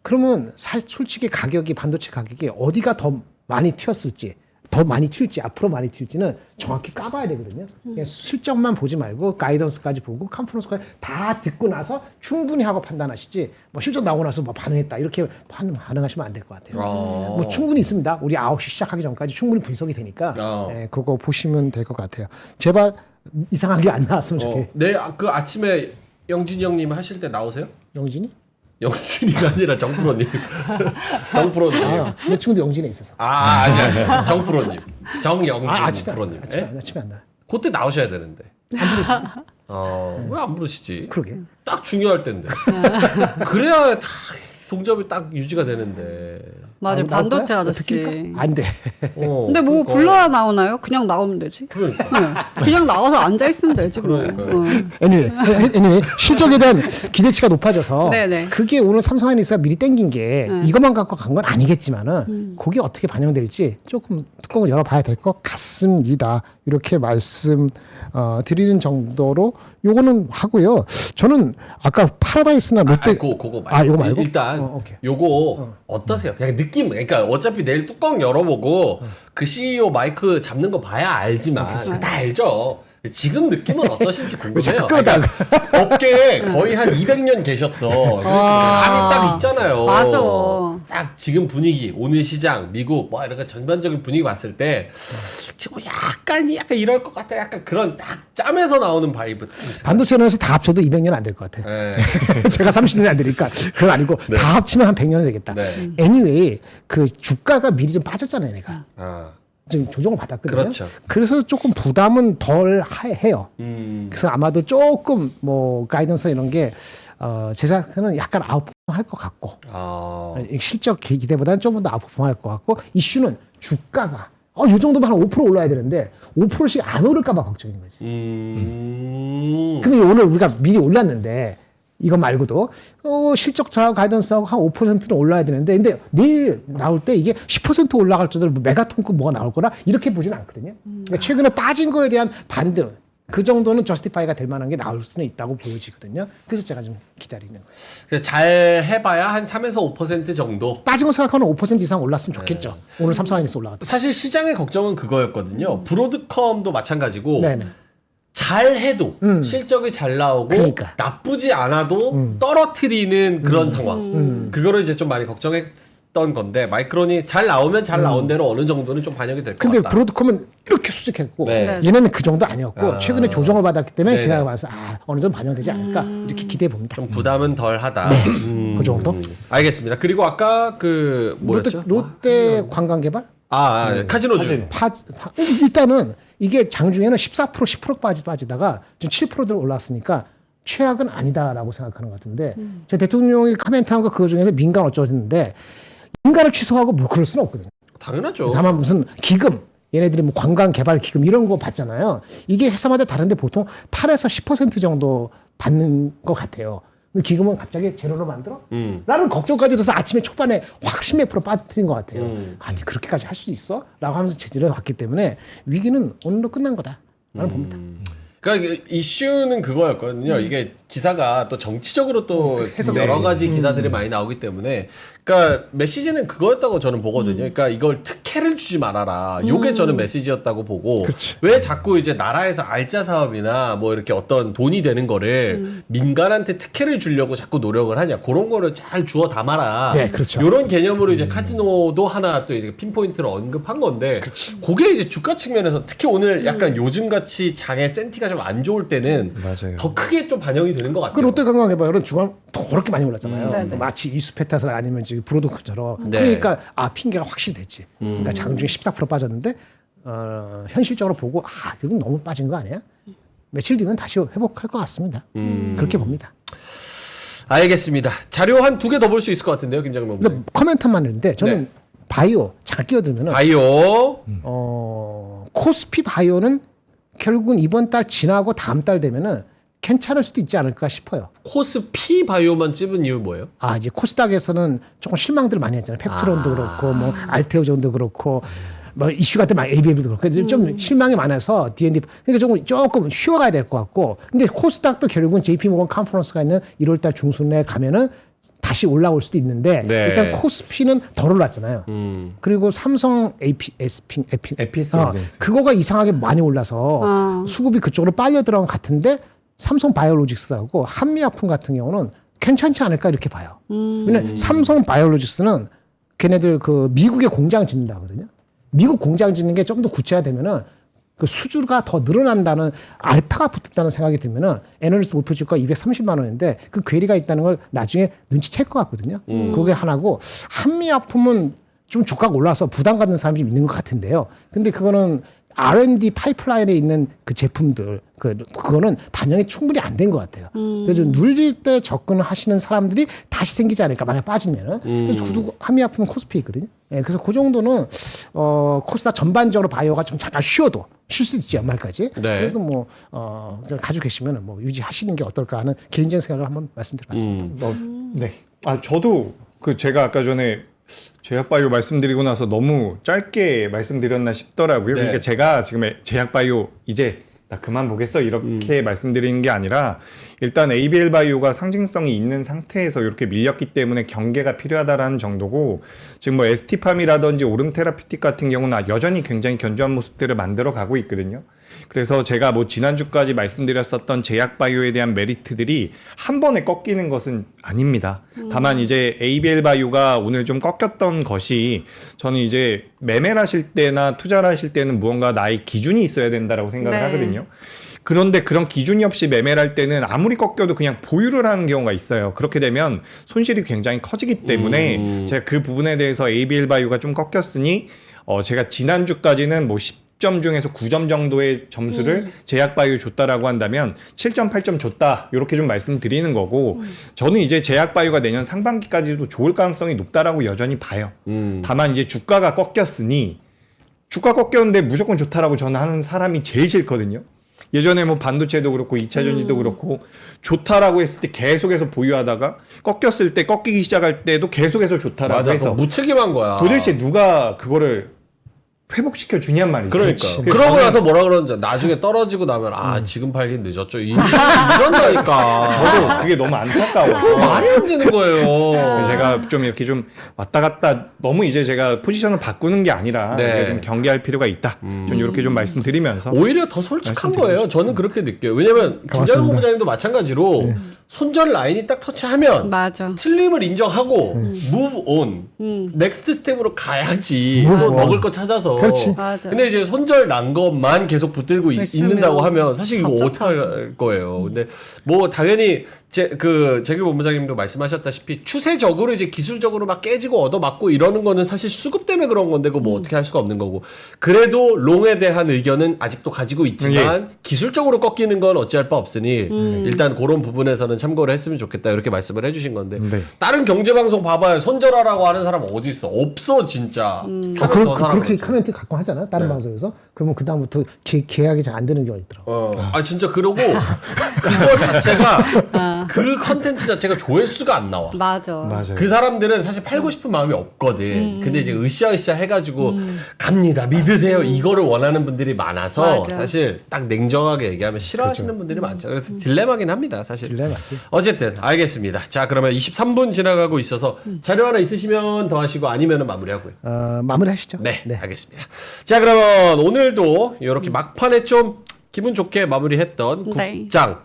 그러면 솔직히 가격이 반도체 가격이 어디가 더 많이 튀었을지 더 많이 튈지 앞으로 많이 튈지는 정확히 까봐야 되거든요. 그냥 실적만 보지 말고 가이던스까지 보고 컨퍼런스까지 다 듣고 나서 충분히 하고 판단하시지 뭐 실적 나오고 나서 뭐 반응했다 이렇게 반응하시면 안 될 것 같아요. 뭐 충분히 있습니다. 우리 9시 시작하기 전까지 충분히 분석이 되니까 그거 보시면 될 것 같아요. 제발 이상한 게 안 나왔으면 좋겠어요. 내일 그 아침에 영진이 형님 하실 때 나오세요? 영진이? 영진이가 아니라 정프로님. 정프로님. 내 친구도 영진에 있어서. 아니. 정프로님. 정영진 아침에 프로님. 아침에 안 나요. 그때 나오셔야 되는데. 왜 안 부르시지? 그러게. 딱 중요할 때인데. 그래야 다 동접이 딱 유지가 되는데. 맞아요. 나올 거야? 반도체 아저씨. 듣길까? 안 돼. 근데 뭐 그러니까. 불러야 나오나요? 그냥 나오면 되지. 그러니까. 네. 그냥 나와서 앉아 있으면 되지. 뭐. 그러니까요. anyway, 실적에 대한 기대치가 높아져서 네네. 그게 오늘 삼성 하이닉스가 미리 땡긴 게 이것만 갖고 간 건 아니겠지만은 그게 어떻게 반영될지 조금 뚜껑을 열어봐야 될 것 같습니다. 이렇게 말씀 드리는 정도로 요거는 하고요. 저는 아까 파라다이스나 롯데 그거 말고. 이거 말고 일단 오케이. 요거 어떠세요? 그냥 느낌. 그러니까 어차피 내일 뚜껑 열어보고 그 CEO 마이크 잡는 거 봐야 알지만 다 알죠. 지금 느낌은 어떠신지 궁금해요. 그러니까 업계에 거의 한 200년 계셨어. 감이 딱 있잖아요. 맞아. 딱 지금 분위기, 오늘 시장, 미국 뭐 이런 전반적인 분위기 봤을 때 지금 약간 이럴 것 같아. 약간 그런 딱 짬에서 나오는 바이브. 반도체에서 다 합쳐도 200년 안 될 것 같아. 네. 제가 30년이 안 되니까 그건 아니고 다 합치면 한 100년은 되겠다. 네. anyway, 그 주가가 미리 좀 빠졌잖아요, 내가. 지금 조정을 받았거든요. 그렇죠. 그래서 조금 부담은 덜 해요. 그래서 아마도 조금 뭐 가이던스 이런 게 제 생각에는 약간 아웃퍼할 것 같고 실적 기대보다는 조금 더 아웃퍼할 것 같고 이슈는 주가가 이 정도면 한 5% 올라야 되는데 5%씩 안 오를까 봐 걱정인 거지. 근데 오늘 우리가 미리 올랐는데 이거 말고도 실적 저하고 가이던스하고 한 5%는 올라야 되는데 근데 내일 나올 때 이게 10% 올라갈 정도로 메가톤급 뭐가 나올 거라 이렇게 보지는 않거든요. 그러니까 최근에 빠진 거에 대한 반등 그 정도는 저스티파이가 될 만한 게 나올 수는 있다고 보여지거든요. 그래서 제가 좀 기다리는 거예요. 잘 해봐야 한 3에서 5% 정도. 빠진 거 생각하면 5% 이상 올랐으면 좋겠죠. 오늘 삼성 하이닉스 올라갔다. 사실 시장의 걱정은 그거였거든요. 브로드컴도 마찬가지고 네네. 잘 해도 실적이 잘 나오고 그러니까. 나쁘지 않아도 떨어뜨리는 그런 상황. 그거를 이제 좀 많이 걱정했던 건데 마이크론이 잘 나오면 잘 나온 대로 어느 정도는 좀 반영이 될 것 근데 같다. 브로드컴은 이렇게 수직했고 네. 얘네는 그 정도 아니었고 최근에 조정을 받았기 때문에 제가 봐서 어느 정도 반영되지 않을까 이렇게 기대해 봅니다. 좀 부담은 덜하다. 그 정도? 알겠습니다. 그리고 아까 그 뭐였죠? 롯데 관광개발? 카지노주. 일단은 이게 장중에는 14% 10% 빠지다가 지금 7%들 올랐으니까 최악은 아니다라고 생각하는 것 같은데 제 대통령이 코멘트한 거 그거 중에서 민간 어쩌고 했는데 민간을 취소하고 뭐 그럴 수는 없거든요. 당연하죠. 다만 무슨 기금 얘네들이 뭐 관광 개발 기금 이런 거 받잖아요. 이게 회사마다 다른데 보통 8에서 10% 정도 받는 것 같아요. 근데 기금은 갑자기 제로로 만들어? 라는 걱정까지 들어서 아침에 초반에 확 10% 빠뜨린 것 같아요. 아니 그렇게까지 할 수 있어? 라고 하면서 제재를 왔기 때문에 위기는 오늘로 끝난 거다 라는 봅니다. 그러니까 이슈는 그거였거든요. 이게 기사가 또 정치적으로 또 여러 가지 기사들이 많이 나오기 때문에, 그러니까 메시지는 그거였다고 저는 보거든요. 그러니까 이걸 특혜를 주지 말아라. 요게 저는 메시지였다고 보고, 왜 자꾸 이제 나라에서 알짜 사업이나 뭐 이렇게 어떤 돈이 되는 거를 민간한테 특혜를 주려고 자꾸 노력을 하냐. 그런 거를 잘 주워 담아라. 네, 그렇죠. 요런 개념으로 이제 카지노도 하나 또 이제 핀포인트를 언급한 건데, 그게 이제 주가 측면에서 특히 오늘 약간 요즘 같이 장의 센티가 좀 안 좋을 때는 맞아요. 더 크게 좀 반영이 되는 것 같아요. 그 롯데관광 해봐요. 주간 더럽게 많이 올랐잖아요. 네네. 마치 이수페타스 아니면 지금 브로드처럼. 네. 그러니까 핑계가 확실히 됐지. 그러니까 장중에 14% 빠졌는데 현실적으로 보고 그럼 너무 빠진 거 아니야? 며칠 뒤면 다시 회복할 것 같습니다. 그렇게 봅니다. 알겠습니다. 자료 한 2개 더 볼 수 있을 것 같은데요, 김장면 근데 본부장님. 커멘트만 했는데 저는 네. 바이오 잘 끼어들면은 바이오. 코스피 바이오는 결국은 이번 달 지나고 다음 달 되면은 괜찮을 수도 있지 않을까 싶어요. 코스피 바이오만 찝은 이유 뭐예요? 이제 코스닥에서는 조금 실망들을 많이 했잖아요. 펩트론도 그렇고, 뭐, 알테오존도 그렇고, 뭐, 이슈가 때 막 ABM도 그렇고. 그래서 좀 실망이 많아서 D&D, 그러니까 조금 쉬어가야 될 것 같고. 근데 코스닥도 결국은 JP모건 컨퍼런스가 있는 1월달 중순에 가면은 다시 올라올 수도 있는데, 네. 일단 코스피는 덜 올랐잖아요. 그리고 삼성 에피스 그거가 이상하게 많이 올라서 수급이 그쪽으로 빨려 들어간 것 같은데, 삼성 바이오로직스하고 한미약품 같은 경우는 괜찮지 않을까 이렇게 봐요. 왜냐면 삼성 바이오로직스는 걔네들 그 미국에 공장 짓는다 하거든요. 미국 공장 짓는 게 좀 더 구체화되면은 그 수주가 더 늘어난다는 알파가 붙었다는 생각이 들면은 애널리스트 목표 주가 230만 원인데 그 괴리가 있다는 걸 나중에 눈치챌 것 같거든요. 그게 하나고 한미약품은 좀 주가가 올라서 부담 갖는 사람이 좀 있는 것 같은데요. 근데 그거는 R&D 파이프라인에 있는 그 제품들, 그거는 반영이 충분히 안 된 것 같아요. 그래서 눌릴 때 접근하시는 사람들이 다시 생기지 않을까, 만약 빠지면은. 그래서 구두 한미약품은 코스피에 있거든요. 예, 그래서 그 정도는, 코스닥 전반적으로 바이오가 좀 잠깐 쉬어도, 쉴 수 있지, 연말까지. 네. 그래도 뭐, 가지고 계시면 뭐 유지하시는 게 어떨까 하는 개인적인 생각을 한번 말씀드려봤습니다. 네. 저도 제가 아까 전에 제약바이오 말씀드리고 나서 너무 짧게 말씀드렸나 싶더라고요. 네. 그러니까 제가 지금 제약바이오 이제 나 그만 보겠어 이렇게 말씀드리는 게 아니라 일단 ABL 바이오가 상징성이 있는 상태에서 이렇게 밀렸기 때문에 경계가 필요하다라는 정도고, 지금 뭐 ST팜이라든지 오름테라피틱 같은 경우는 여전히 굉장히 견조한 모습들을 만들어 가고 있거든요. 그래서 제가 뭐 지난주까지 말씀드렸었던 제약바이오에 대한 메리트들이 한 번에 꺾이는 것은 아닙니다. 다만 이제 ABL 바이오가 오늘 좀 꺾였던 것이, 저는 이제 매매를 하실 때나 투자를 하실 때는 무언가 나의 기준이 있어야 된다라고 생각을 네. 하거든요. 그런데 그런 기준이 없이 매매를 할 때는 아무리 꺾여도 그냥 보유를 하는 경우가 있어요. 그렇게 되면 손실이 굉장히 커지기 때문에 제가 그 부분에 대해서 ABL 바이오가 좀 꺾였으니 제가 지난주까지는 뭐 10점 중에서 9점 정도의 점수를 제약바이오 줬다라고 한다면 7점, 8점 줬다 이렇게 좀 말씀드리는 거고, 저는 이제 제약바이오가 내년 상반기까지도 좋을 가능성이 높다라고 여전히 봐요. 다만 이제 주가가 꺾였으니, 주가 꺾였는데 무조건 좋다라고 저는 하는 사람이 제일 싫거든요. 예전에 뭐 반도체도 그렇고 2차 전지도 그렇고 좋다라고 했을 때 계속해서 보유하다가 꺾였을 때, 꺾이기 시작할 때도 계속해서 좋다라고 맞아, 해서 무책임한 거야. 도대체 누가 그거를 회복시켜 주냔 말이죠. 그러니까. 그래서 그러고 저는- 나서 뭐라 그러는지 나중에 떨어지고 나면 지금 팔긴 늦었죠. 이런다니까. 저도 그게 너무 안타까워서 말이 안 되는 거예요. 그래서 제가 좀 이렇게 좀 왔다 갔다 너무 이제 제가 포지션을 바꾸는 게 아니라 네. 이제 좀 경계할 필요가 있다. 좀 이렇게 좀 말씀드리면서 오히려 더 솔직한 말씀드리고 거예요. 저는 그렇게 느껴요. 왜냐면 김장훈 고맙습니다. 본부장님도 마찬가지로 손절 라인이 딱 터치하면 맞아. 틀림을 인정하고 move on, 넥스트 스텝으로 가야지. 또 on. 먹을 거 찾아서. 그렇지. 맞아. 근데 이제 손절 난 것만 계속 붙들고 있으면 있는다고 하면 사실 이거 어떻게 답답하죠. 할 거예요. 근데 뭐 당연히 재규 본부장님도 말씀하셨다시피 추세적으로 이제 기술적으로 막 깨지고 얻어맞고 이러는 거는 사실 수급 때문에 그런 건데 그거 뭐 어떻게 할 수가 없는 거고, 그래도 롱에 대한 의견은 아직도 가지고 있지만 기술적으로 꺾이는 건 어찌할 바 없으니 일단 그런 부분에서는 참고를 했으면 좋겠다 이렇게 말씀을 해주신 건데 네. 다른 경제방송 봐봐요. 손절하라고 하는 사람 어디 있어? 없어 진짜. 사면 더 사람 그렇게 없지. 코멘트 가끔 하잖아요. 다른 방송에서. 그러면 그 다음부터 계약이 잘 안 되는 경우가 있더라고. 아 진짜 그러고 그거 자체가 그 컨텐츠 자체가 조회수가 안 나와. 맞아. 맞아요. 그 사람들은 사실 팔고 싶은 마음이 없거든. 근데 이제 으쌰으쌰 해가지고 갑니다 믿으세요 이거를 원하는 분들이 많아서 맞아. 사실 딱 냉정하게 얘기하면 싫어하시는 분들이 많죠. 그래서 딜레마긴 합니다 사실. 딜레마지. 어쨌든 알겠습니다. 자 그러면 23분 지나가고 있어서 자료 하나 있으시면 더 하시고 아니면 마무리하고요. 마무리하시죠. 네, 알겠습니다. 자 그러면 오늘도 이렇게 막판에 좀 기분 좋게 마무리했던 네. 국장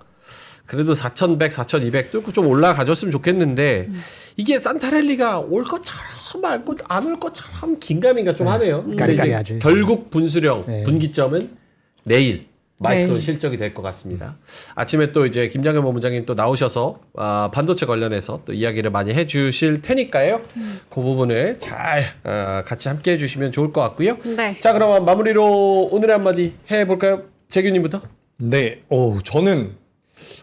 그래도 4,100, 4,200 뚫고 좀 올라가줬으면 좋겠는데 이게 산타랠리가 올 것처럼 말고 안 올 것처럼 긴가민가 좀 하네요. 근데 이제 까리까리하지. 결국 분수령 네. 분기점은 내일 마이크론 네. 실적이 될 것 같습니다. 아침에 또 이제 김장현 본부장님 또 나오셔서 반도체 관련해서 또 이야기를 많이 해주실 테니까요. 그 부분을 잘 같이 함께 해주시면 좋을 것 같고요. 네. 자 그러면 마무리로 오늘의 한마디 해볼까요? 재규님부터. 네, 저는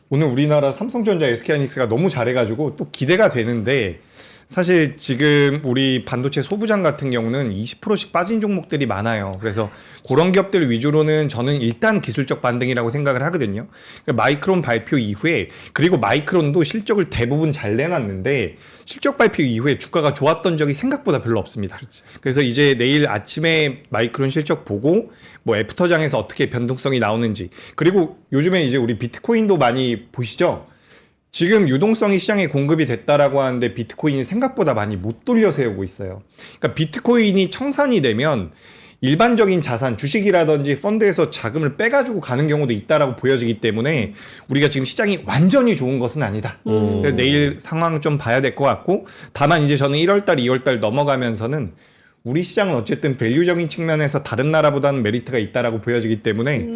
오늘 우리나라 삼성전자, SK하이닉스가 너무 잘해가지고 또 기대가 되는데 사실 지금 우리 반도체 소부장 같은 경우는 20%씩 빠진 종목들이 많아요. 그래서 그런 기업들 위주로는 저는 일단 기술적 반등이라고 생각을 하거든요. 마이크론 발표 이후에 그리고 마이크론도 실적을 대부분 잘 내놨는데 실적 발표 이후에 주가가 좋았던 적이 생각보다 별로 없습니다. 그래서 이제 내일 아침에 마이크론 실적 보고 뭐 애프터장에서 어떻게 변동성이 나오는지 그리고 요즘에 이제 우리 비트코인도 많이 보시죠? 지금 유동성이 시장에 공급이 됐다라고 하는데 비트코인이 생각보다 많이 못 돌려 세우고 있어요. 그러니까 비트코인이 청산이 되면 일반적인 자산, 주식이라든지 펀드에서 자금을 빼가지고 가는 경우도 있다라고 보여지기 때문에 우리가 지금 시장이 완전히 좋은 것은 아니다. 그래서 내일 상황 좀 봐야 될 것 같고 다만 이제 저는 1월달, 2월달 넘어가면서는 우리 시장은 어쨌든 밸류적인 측면에서 다른 나라보다는 메리트가 있다라고 보여지기 때문에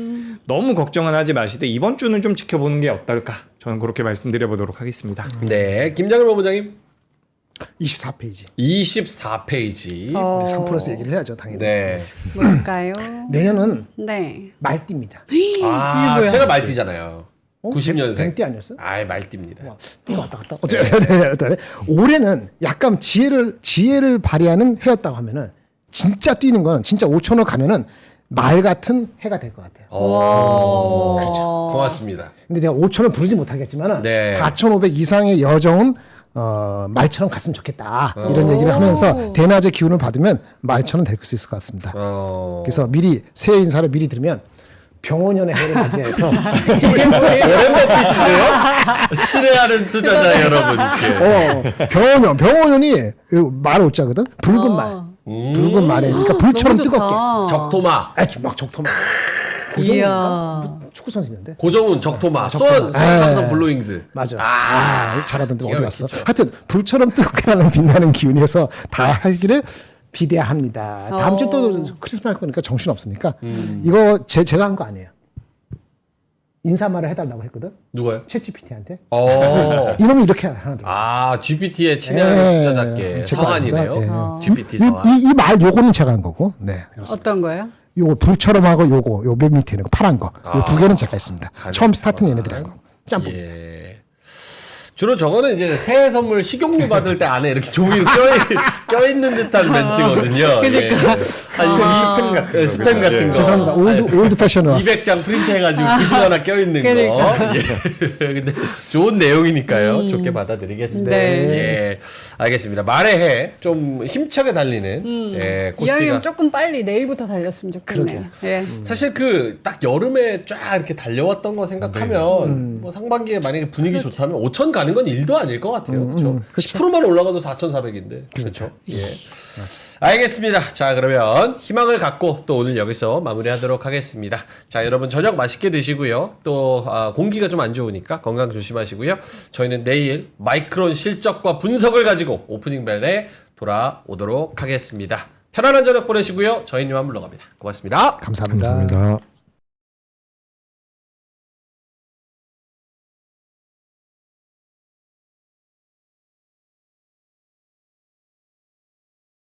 너무 걱정은 하지 마시되 이번 주는 좀 지켜보는 게 어떨까 저는 그렇게 말씀드려보도록 하겠습니다. 네, 김장현 본부장님 24페이지. 24페이지. 3%스 얘기를 해야죠, 당연히. 네. 뭘까요? 내년은 네. 말띠입니다. 아, 뭐야? 제가 말띠잖아요. 어? 90년생. 땡띠 아니었어요? 아이, 말띠입니다. 띠가 왔다 갔다. 어쨌든 올해는 약간 지혜를 발휘하는 해였다고 하면은 진짜 뛰는 거는 진짜 5천원 가면은 말 같은 해가 될 것 같아요. 그렇죠. 고맙습니다. 근데 제가 5천원 부르지 못하겠지만 네. 4,500 이상의 여정은 말처럼 갔으면 좋겠다 이런 얘기를 하면서 대낮의 기운을 받으면 말처럼 될 수 있을 것 같습니다. 그래서 미리 새해 인사를 미리 들으면 병원연의 해를 맞이해서 오랜만 뜻인데요? 친애하는 투자자 여러분께. 병원연이 말 오자거든. 붉은 말, 붉은 말에 그러니까 불처럼 너무 좋다. 음. 뜨겁게. 적토마. 막 적토마. 이야. 축구 선수인데. 고정훈 적토마. 적토마. 삼성 블루윙즈. 맞아. 잘하던데 어디 기가 갔어? 막히죠. 하여튼 불처럼 뜨겁게 나는 빛나는 기운에서 다 하기를 비대합니다. 다음 주 또 크리스마스 할 거니까 정신 없으니까 이거 제가 한 거 아니에요. 인사말을 해달라고 했거든. 누가요? 챗GPT한테. 이놈이 이렇게 하더라고. 아, GPT의 친애하는 투자자께 제가 성한이네요. 아닙니다. GPT 성한. 이 말 요거는 제가 한 거고. 네. 그렇습니다. 어떤 거요? 요거 불처럼 하고 요거 맨 밑에 있는 거 파란 거. 요 두 개는 제가 했습니다. 처음 스타트는 얘네들이 한 거. 짬뽕. 예. 주로 저거는 이제 새해 선물 식용유 받을 때 안에 이렇게 종이로 껴있는 듯한 멘트거든요. 그러니까. 스팸 같은 거. 스팸 같은 거. 죄송합니다. 올드 패션으로 왔어요. 200장 프린트해가지고 그중 하나 껴있는 거. 예. 근데 좋은 내용이니까요. 좋게 받아들이겠습니다. 네. 예. 알겠습니다. 말의 해 좀 힘차게 달리는 예, 코스피가. 이왕이면 조금 빨리 내일부터 달렸으면 좋겠네요. 예. 사실 그 딱 여름에 쫙 이렇게 달려왔던 거 생각하면 뭐 상반기에 만약에 분위기 좋다면 5천 가는 건 일도 아닐 것 같아요. 그렇죠. 10%만 올라가도 4,400인데. 그렇죠. 예. 알겠습니다. 자, 그러면 희망을 갖고 또 오늘 여기서 마무리하도록 하겠습니다. 자, 여러분 저녁 맛있게 드시고요. 또 공기가 좀 안 좋으니까 건강 조심하시고요. 저희는 내일 마이크론 실적과 분석을 가지고 오프닝 벨에 돌아오도록 하겠습니다. 편안한 저녁 보내시고요. 저희님만 물러갑니다. 고맙습니다. 감사합니다. 감사합니다.